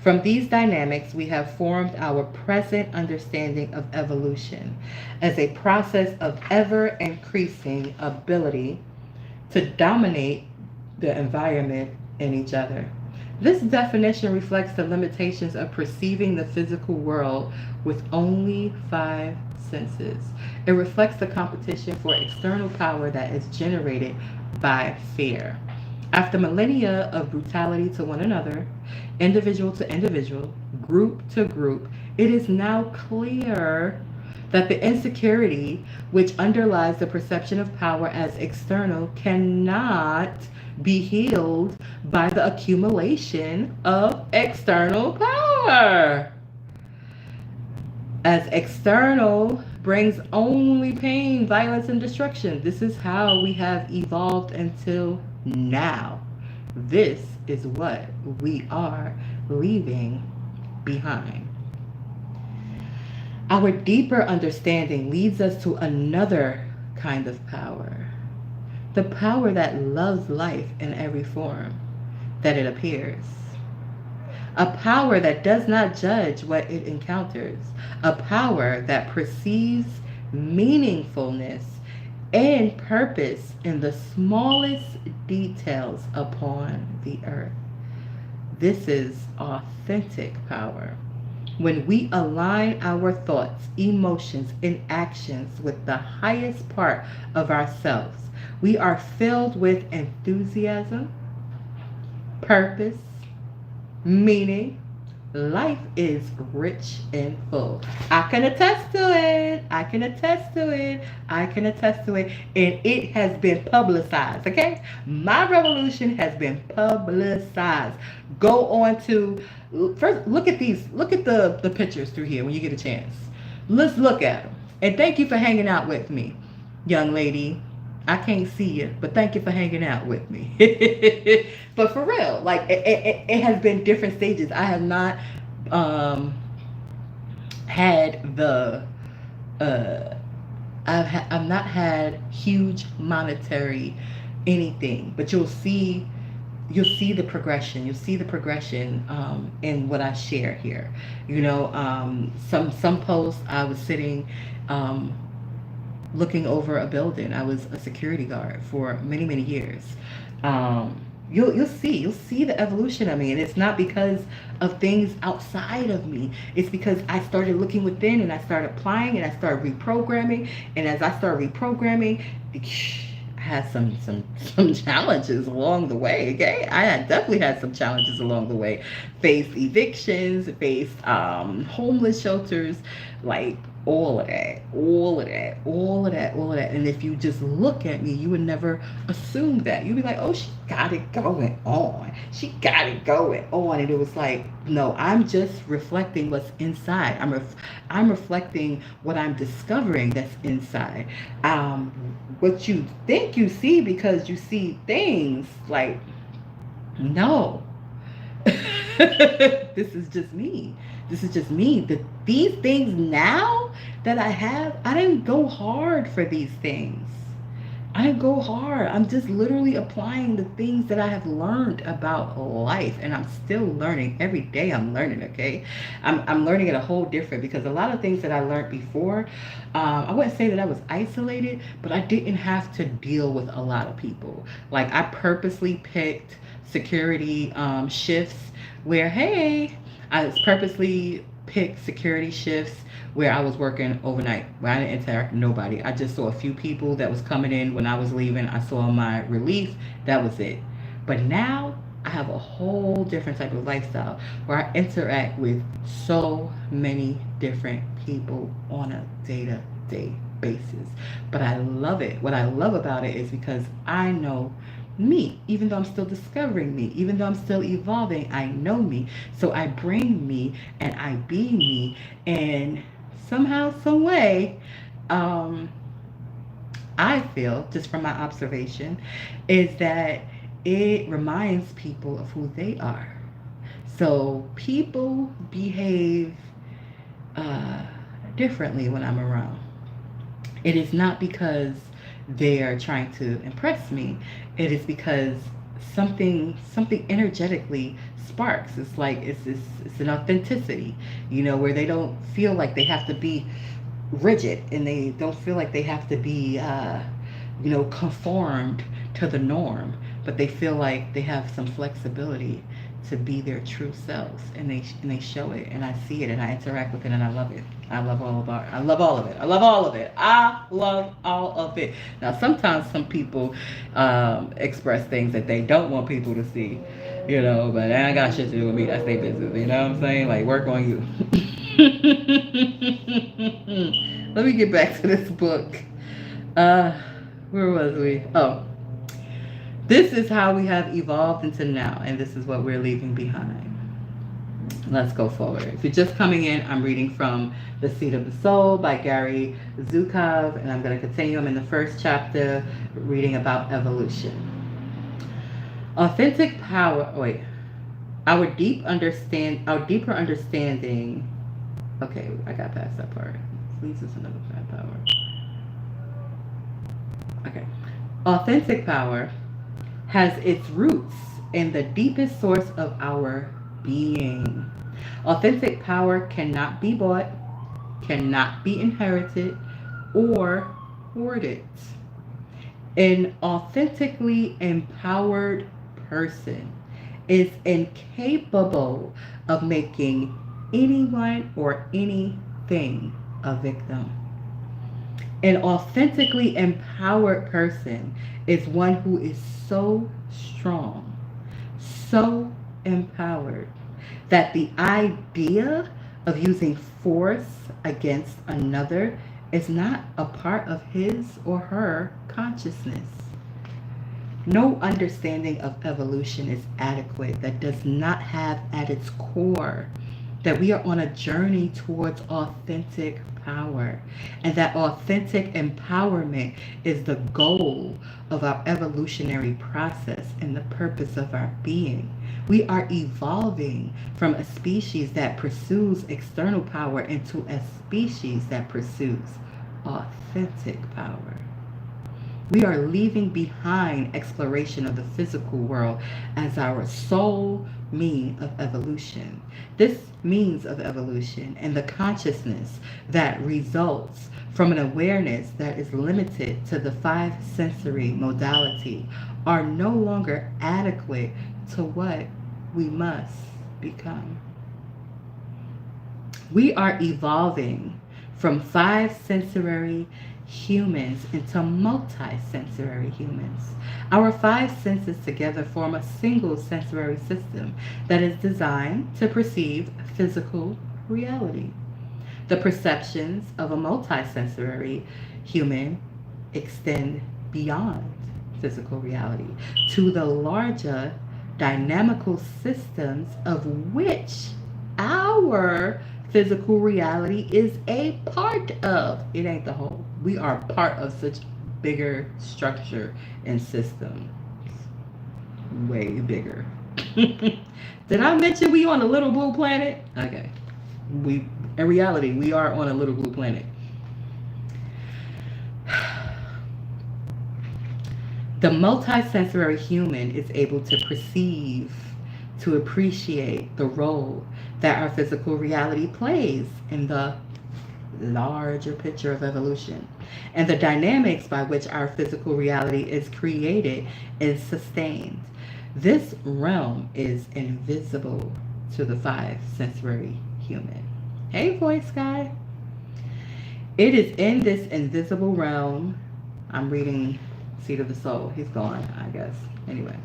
From these dynamics, we have formed our present understanding of evolution as a process of ever increasing ability to dominate the environment and each other. This definition reflects the limitations of perceiving the physical world with only five senses. It reflects the competition for external power that is generated by fear. After millennia of brutality to one another, individual to individual, group to group, it is now clear that the insecurity which underlies the perception of power as external cannot be healed by the accumulation of external power. As external brings only pain, violence, and destruction. This is how we have evolved until now. This is what we are leaving behind. Our deeper understanding leads us to another kind of power. The power that loves life in every form that it appears. A power that does not judge what it encounters. A power that perceives meaningfulness and purpose in the smallest details upon the earth. This is authentic power. When we align our thoughts, emotions, and actions with the highest part of ourselves, we are filled with enthusiasm, purpose, meaning. Life is rich and full. I can attest to it. I can attest to it. I can attest to it. And it has been publicized, okay? My revolution has been publicized. Go on to, first, look at these. Look at the pictures through here when you get a chance. Let's look at them. And thank you for hanging out with me, young lady. I can't see you, but thank you for hanging out with me. But for real, like it has been different stages. I have not had the I've not had huge monetary anything, but you'll see the progression. You'll see the progression in what I share here. You know, some posts I was sitting. Looking over a building. I was a security guard for many, many years. You'll see the evolution of me, and it's not because of things outside of me. It's because I started looking within, and I started applying, and I started reprogramming. And as I started reprogramming, I had some challenges along the way. Okay, I had definitely had some challenges along the way. Faced evictions, faced homeless shelters, like all of that. And if you just look at me, you would never assume that. You'd be like, oh, she got it going on. And it was like, no, I'm just reflecting what's inside. I'm reflecting what I'm discovering that's inside. What you think you see because you see things, like, no. This is just me. These things now that I have, I didn't go hard for these things. I didn't go hard. I'm just literally applying the things that I have learned about life, and I'm still learning. Every day I'm learning, okay? I'm learning it a whole different, because a lot of things that I learned before, I wouldn't say that I was isolated, but I didn't have to deal with a lot of people. Like, I purposely picked security shifts where, hey, I purposely picked security shifts where I was working overnight, where I didn't interact with nobody. I just saw a few people that was coming in when I was leaving. I saw my relief. That was it. But now I have a whole different type of lifestyle where I interact with so many different people on a day-to-day basis. But I love it. What I love about it is because I know me, even though I'm still discovering me, even though I'm still evolving, I know me. So I bring me and I be me, and somehow, some way, I feel, just from my observation, is that it reminds people of who they are. So people behave differently when I'm around. It is not because they are trying to impress me. It is because something energetically sparks. It's like it's an authenticity, where they don't feel like they have to be rigid, and they don't feel like they have to be conformed to the norm, but they feel like they have some flexibility to be their true selves, and they show it, and I see it, and I interact with it, and I love it. I love all about it. I love all of it. I love all of it. I love all of it. Now, sometimes some people express things that they don't want people to see, but that ain't got shit to do with me. That's their business. You know what I'm saying? Like, work on you. Let me get back to this book. Where was we? Oh. This is how we have evolved into now, and this is what we're leaving behind. Let's go forward. If you're just coming in, I'm reading from The Seed of the Soul by Gary Zukav, and I'm going to continue. I'm in the first chapter, reading about evolution. Authentic power. Wait. Our deeper understanding. Okay, I got past that part. Leads us another power. Okay. Authentic power has its roots in the deepest source of our being. Authentic power cannot be bought, cannot be inherited, or hoarded. An authentically empowered person is incapable of making anyone or anything a victim. An authentically empowered person is one who is so strong, so empowered, that the idea of using force against another is not a part of his or her consciousness. No understanding of evolution is adequate that does not have at its core that we are on a journey towards authentic power, and that authentic empowerment is the goal of our evolutionary process and the purpose of our being. We are evolving from a species that pursues external power into a species that pursues authentic power. We are leaving behind exploration of the physical world as our sole means of evolution. This means of evolution and the consciousness that results from an awareness that is limited to the 5 sensory modality are no longer adequate to what we must become. We are evolving from 5 sensory humans into multi-sensory humans. Our 5 senses together form a single sensory system that is designed to perceive physical reality. The perceptions of a multi-sensory human extend beyond physical reality to the larger dynamical systems of which our physical reality is a part of. It ain't the whole. We are part of such bigger structure and systems. Way bigger. Did I mention we on a little blue planet? Okay. In reality, we are on a little blue planet. The multisensory human is able to perceive, to appreciate the role that our physical reality plays in the larger picture of evolution, and the dynamics by which our physical reality is created and sustained. This realm is invisible to the 5 sensory human. Hey, voice guy. It is in this invisible realm. I'm reading Seed of the Soul. He's gone, I guess. Anyway.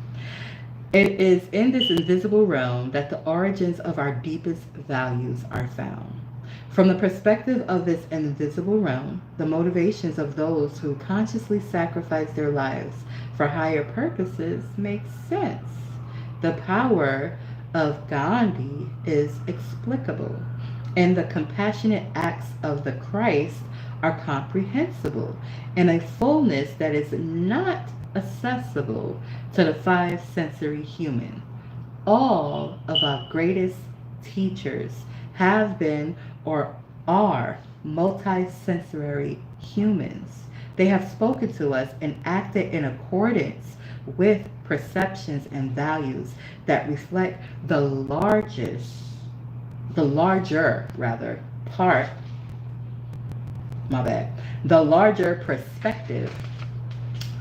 It is in this invisible realm that the origins of our deepest values are found. From the perspective of this invisible realm, the motivations of those who consciously sacrifice their lives for higher purposes make sense. The power of Gandhi is explicable, and the compassionate acts of the Christ are comprehensible in a fullness that is not accessible to the 5 sensory human. All of our greatest teachers have been or are multisensory humans. They have spoken to us and acted in accordance with perceptions and values that reflect the larger rather part, my bad, the larger perspective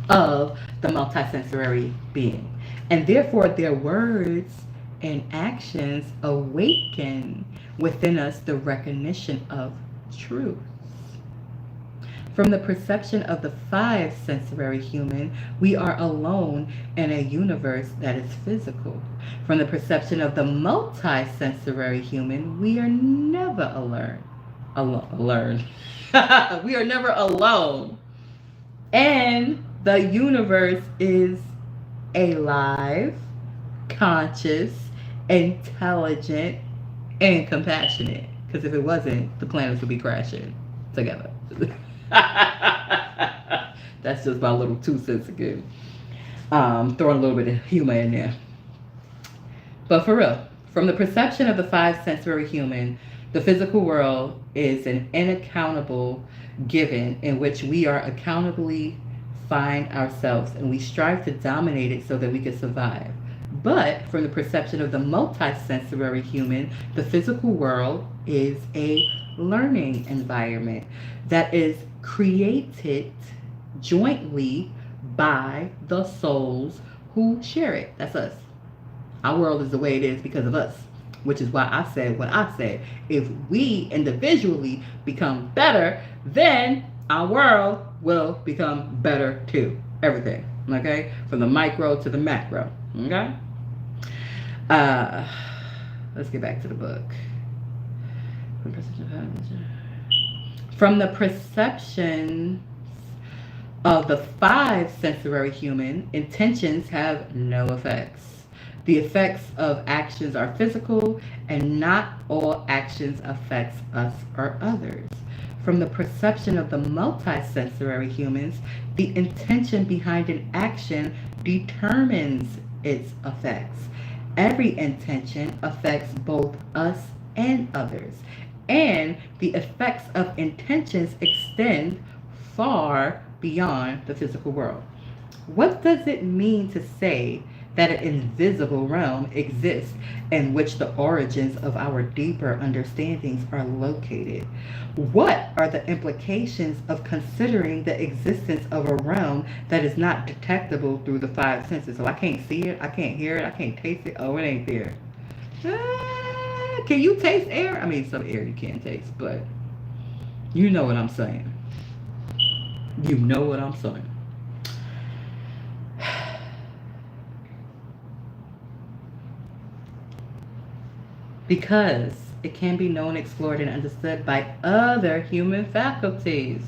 of the multisensory being. And therefore, their words and actions awaken within us the recognition of truth. From the perception of the five sensory human, we are alone in a universe that is physical. From the perception of the multisensory human, we are never alone. We are never alone. And the universe is alive, conscious, intelligent, and compassionate. Because if it wasn't, the planets would be crashing together. That's just my little 2 cents again. Throwing a little bit of humor in there. But for real, from the perception of the five sensory human, the physical world is an inaccountable given in which we are accountably find ourselves and we strive to dominate it so that we can survive. But from the perception of the multisensory human, the physical world is a learning environment that is created jointly by the souls who share it. That's us. Our world is the way it is because of us, which is why I said what I said. If we individually become better, then our world will become better too. Everything. Okay? From the micro to the macro. Okay? Let's get back to the book. From the perception of the five sensory human, intentions have no effects. The effects of actions are physical, and not all actions affects us or others. From the perception of the multisensory humans, the intention behind an action determines its effects. Every intention affects both us and others, and the effects of intentions extend far beyond the physical world. What does it mean to say that an invisible realm exists in which the origins of our deeper understandings are located? What are the implications of considering the existence of a realm that is not detectable through the five senses? So I can't see it, I can't hear it, I can't taste it. Oh, it ain't there. Can you taste air? I mean, some air you can't taste, but you know what I'm saying. You know what I'm saying. Because it can be known, explored, and understood by other human faculties.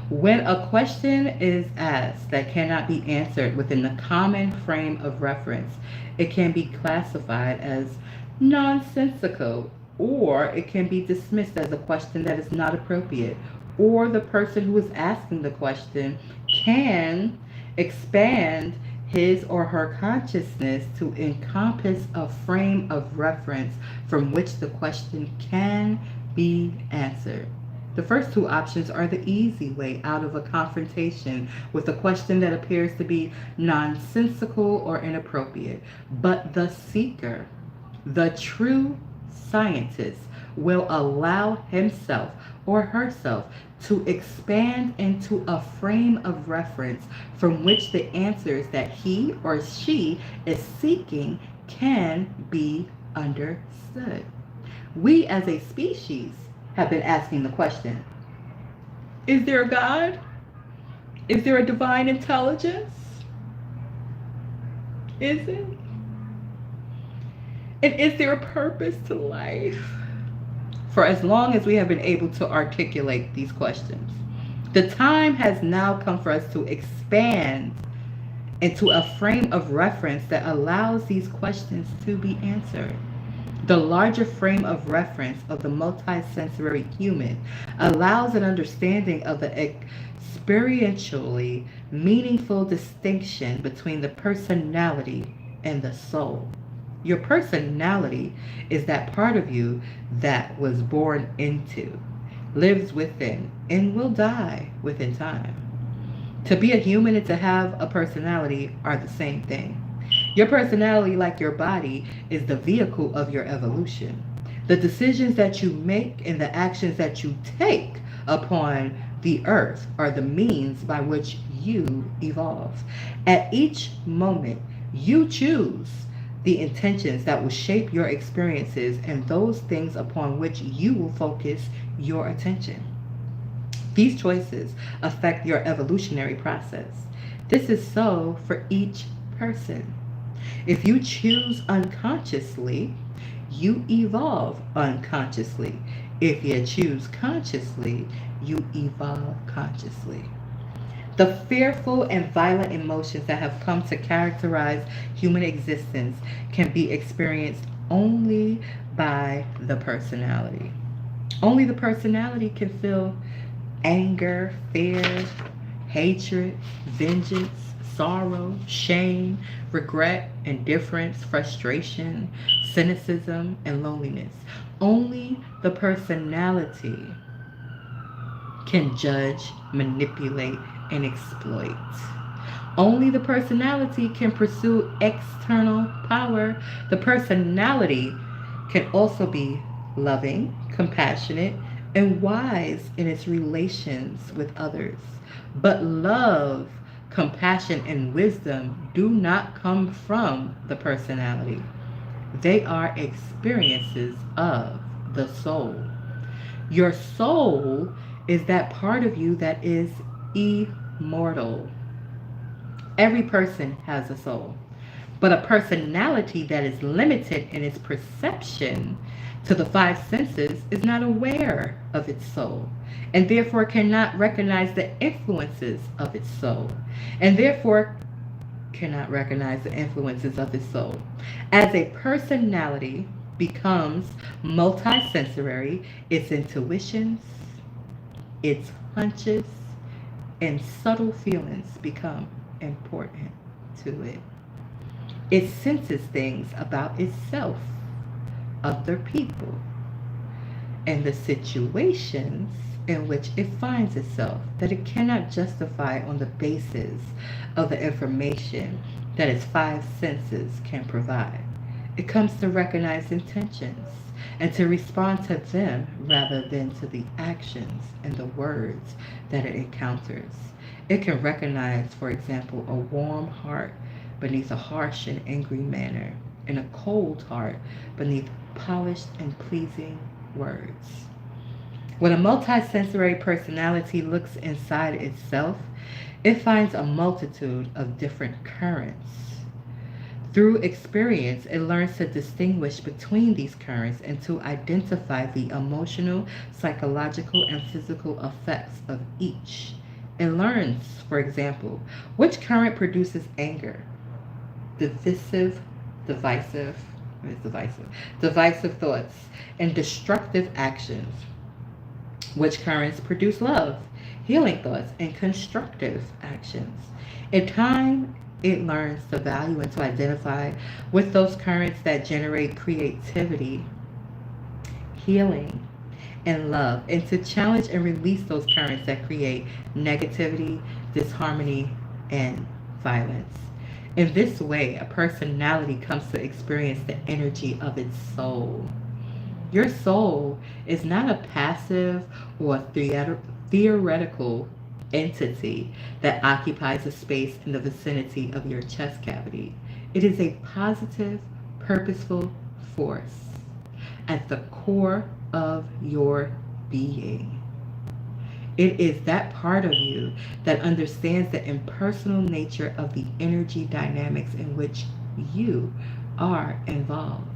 When a question is asked that cannot be answered within the common frame of reference, it can be classified as nonsensical, or it can be dismissed as a question that is not appropriate, or the person who is asking the question can expand his or her consciousness to encompass a frame of reference from which the question can be answered. The first two options are the easy way out of a confrontation with a question that appears to be nonsensical or inappropriate. But the seeker, the true scientist, will allow himself or herself to expand into a frame of reference from which the answers that he or she is seeking can be understood. We as a species have been asking the question, is there a God? Is there a divine intelligence? Is it? And is there a purpose to life? For as long as we have been able to articulate these questions, the time has now come for us to expand into a frame of reference that allows these questions to be answered. The larger frame of reference of the multisensory human allows an understanding of the experientially meaningful distinction between the personality and the soul. Your personality is that part of you that was born into. lives within and will die within time. To be a human and to have a personality are the same thing. Your personality, like your body, is the vehicle of your evolution. The decisions that you make and the actions that you take upon the earth are the means by which you evolve. At each moment, you choose the intentions that will shape your experiences and those things upon which you will focus your attention. These choices affect your evolutionary process. This is so for each person. If you choose unconsciously, you evolve unconsciously. If you choose consciously, you evolve consciously. The fearful and violent emotions that have come to characterize human existence can be experienced only by the personality. Only the personality can feel anger, fear, hatred, vengeance, sorrow, shame, regret, indifference, frustration, cynicism, and loneliness. Only the personality can judge, manipulate, and exploit. Only the personality can pursue external power. The personality can also be loving, compassionate, and wise in its relations with others. But love, compassion, and wisdom do not come from the personality. They are experiences of the soul. Your soul is that part of you that is immortal. Every person has a soul, but a personality that is limited in its perception to the five senses is not aware of its soul, and therefore cannot recognize the influences of its soul, and therefore cannot recognize the influences of its soul. As a personality becomes multisensory, its intuitions, its hunches, and subtle feelings become important to it. It senses things about itself, other people, and the situations in which it finds itself that it cannot justify on the basis of the information that its five senses can provide. It comes to recognize intentions and to respond to them rather than to the actions and the words that it encounters. It can recognize, for example, a warm heart beneath a harsh and angry manner, and a cold heart beneath polished and pleasing words. When a multisensory personality looks inside itself, it finds a multitude of different currents. Through experience, it learns to distinguish between these currents and to identify the emotional, psychological, and physical effects of each. It learns, for example, which current produces anger, divisive thoughts, and destructive actions. Which currents produce love, healing thoughts, and constructive actions. In time, it learns to value and to identify with those currents that generate creativity, healing, and love, and to challenge and release those currents that create negativity, disharmony, and violence. In this way, a personality comes to experience the energy of its soul. Your soul is not a passive or theoretical entity that occupies a space in the vicinity of your chest cavity. It is a positive, purposeful force at the core of your being. It is that part of you that understands the impersonal nature of the energy dynamics in which you are involved,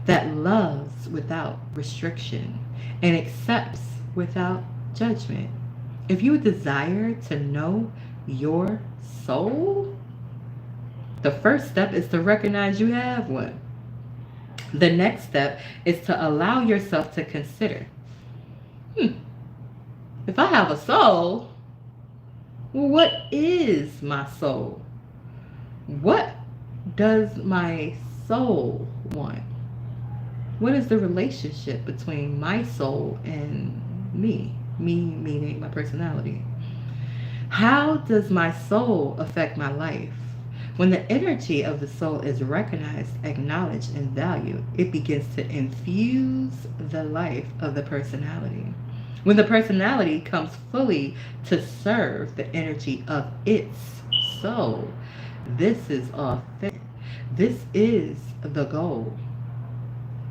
that loves without restriction and accepts without judgment. If you desire to know your soul, the first step is to recognize you have one. The next step is to allow yourself to consider, if I have a soul, what is my soul? What does my soul want? What is the relationship between my soul and me? Me meaning my personality. How does my soul affect my life? When the energy of the soul is recognized, acknowledged, and valued, it begins to infuse the life of the personality. When the personality comes fully to serve the energy of its soul, this is authentic. This is the goal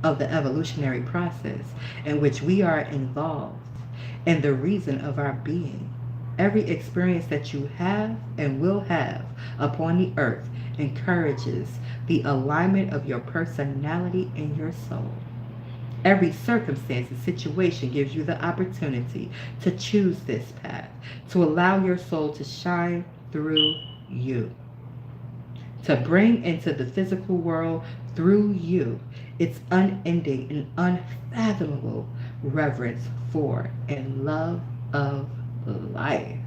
of the evolutionary process in which we are involved and the reason of our being. Every experience that you have and will have upon the earth encourages the alignment of your personality and your soul. Every circumstance and situation gives you the opportunity to choose this path, to allow your soul to shine through you, to bring into the physical world through you its unending and unfathomable reverence for and love of life.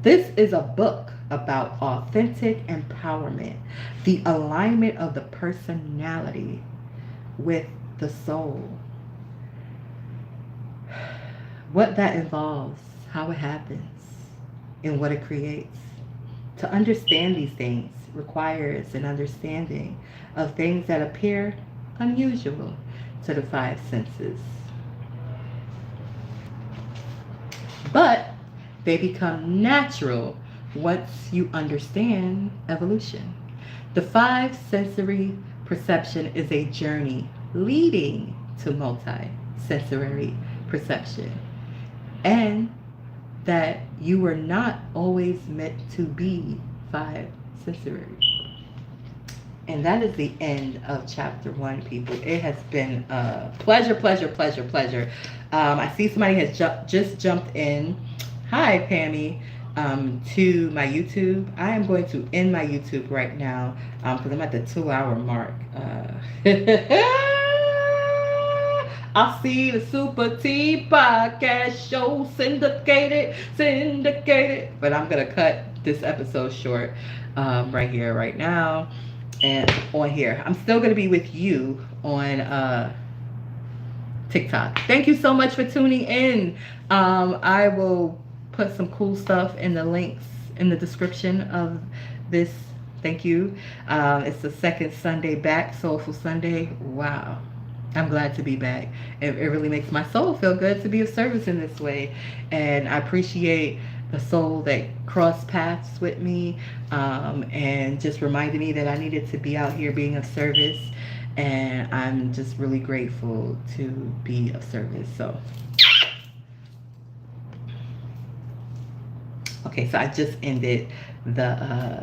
This is a book about authentic empowerment, the alignment of the personality with the soul. What that involves, how it happens, and what it creates. To understand these things requires an understanding of things that appear unusual to the five senses. But they become natural once you understand evolution. The five sensory perception is a journey leading to multi-sensory perception, and that you were not always meant to be five sensory. And that is the end of chapter 1, people. It has been a pleasure. I see somebody has just jumped in. Hi, Pammy, to my YouTube. I am going to end my YouTube right now because I'm at the 2-hour mark. I see the SupaTea podcast show syndicated. But I'm going to cut this episode short right here, right now. And on here, I'm still going to be with you on TikTok. Thank you so much for tuning in. I will put some cool stuff in the links in the description of this. Thank you. It's the second Sunday back, Soulful Sunday. Wow. I'm glad to be back. It really makes my soul feel good to be of service in this way. And I appreciate the soul that crossed paths with me and just reminded me that I needed to be out here being of service. And I'm just really grateful to be of service. So, okay, so I just ended the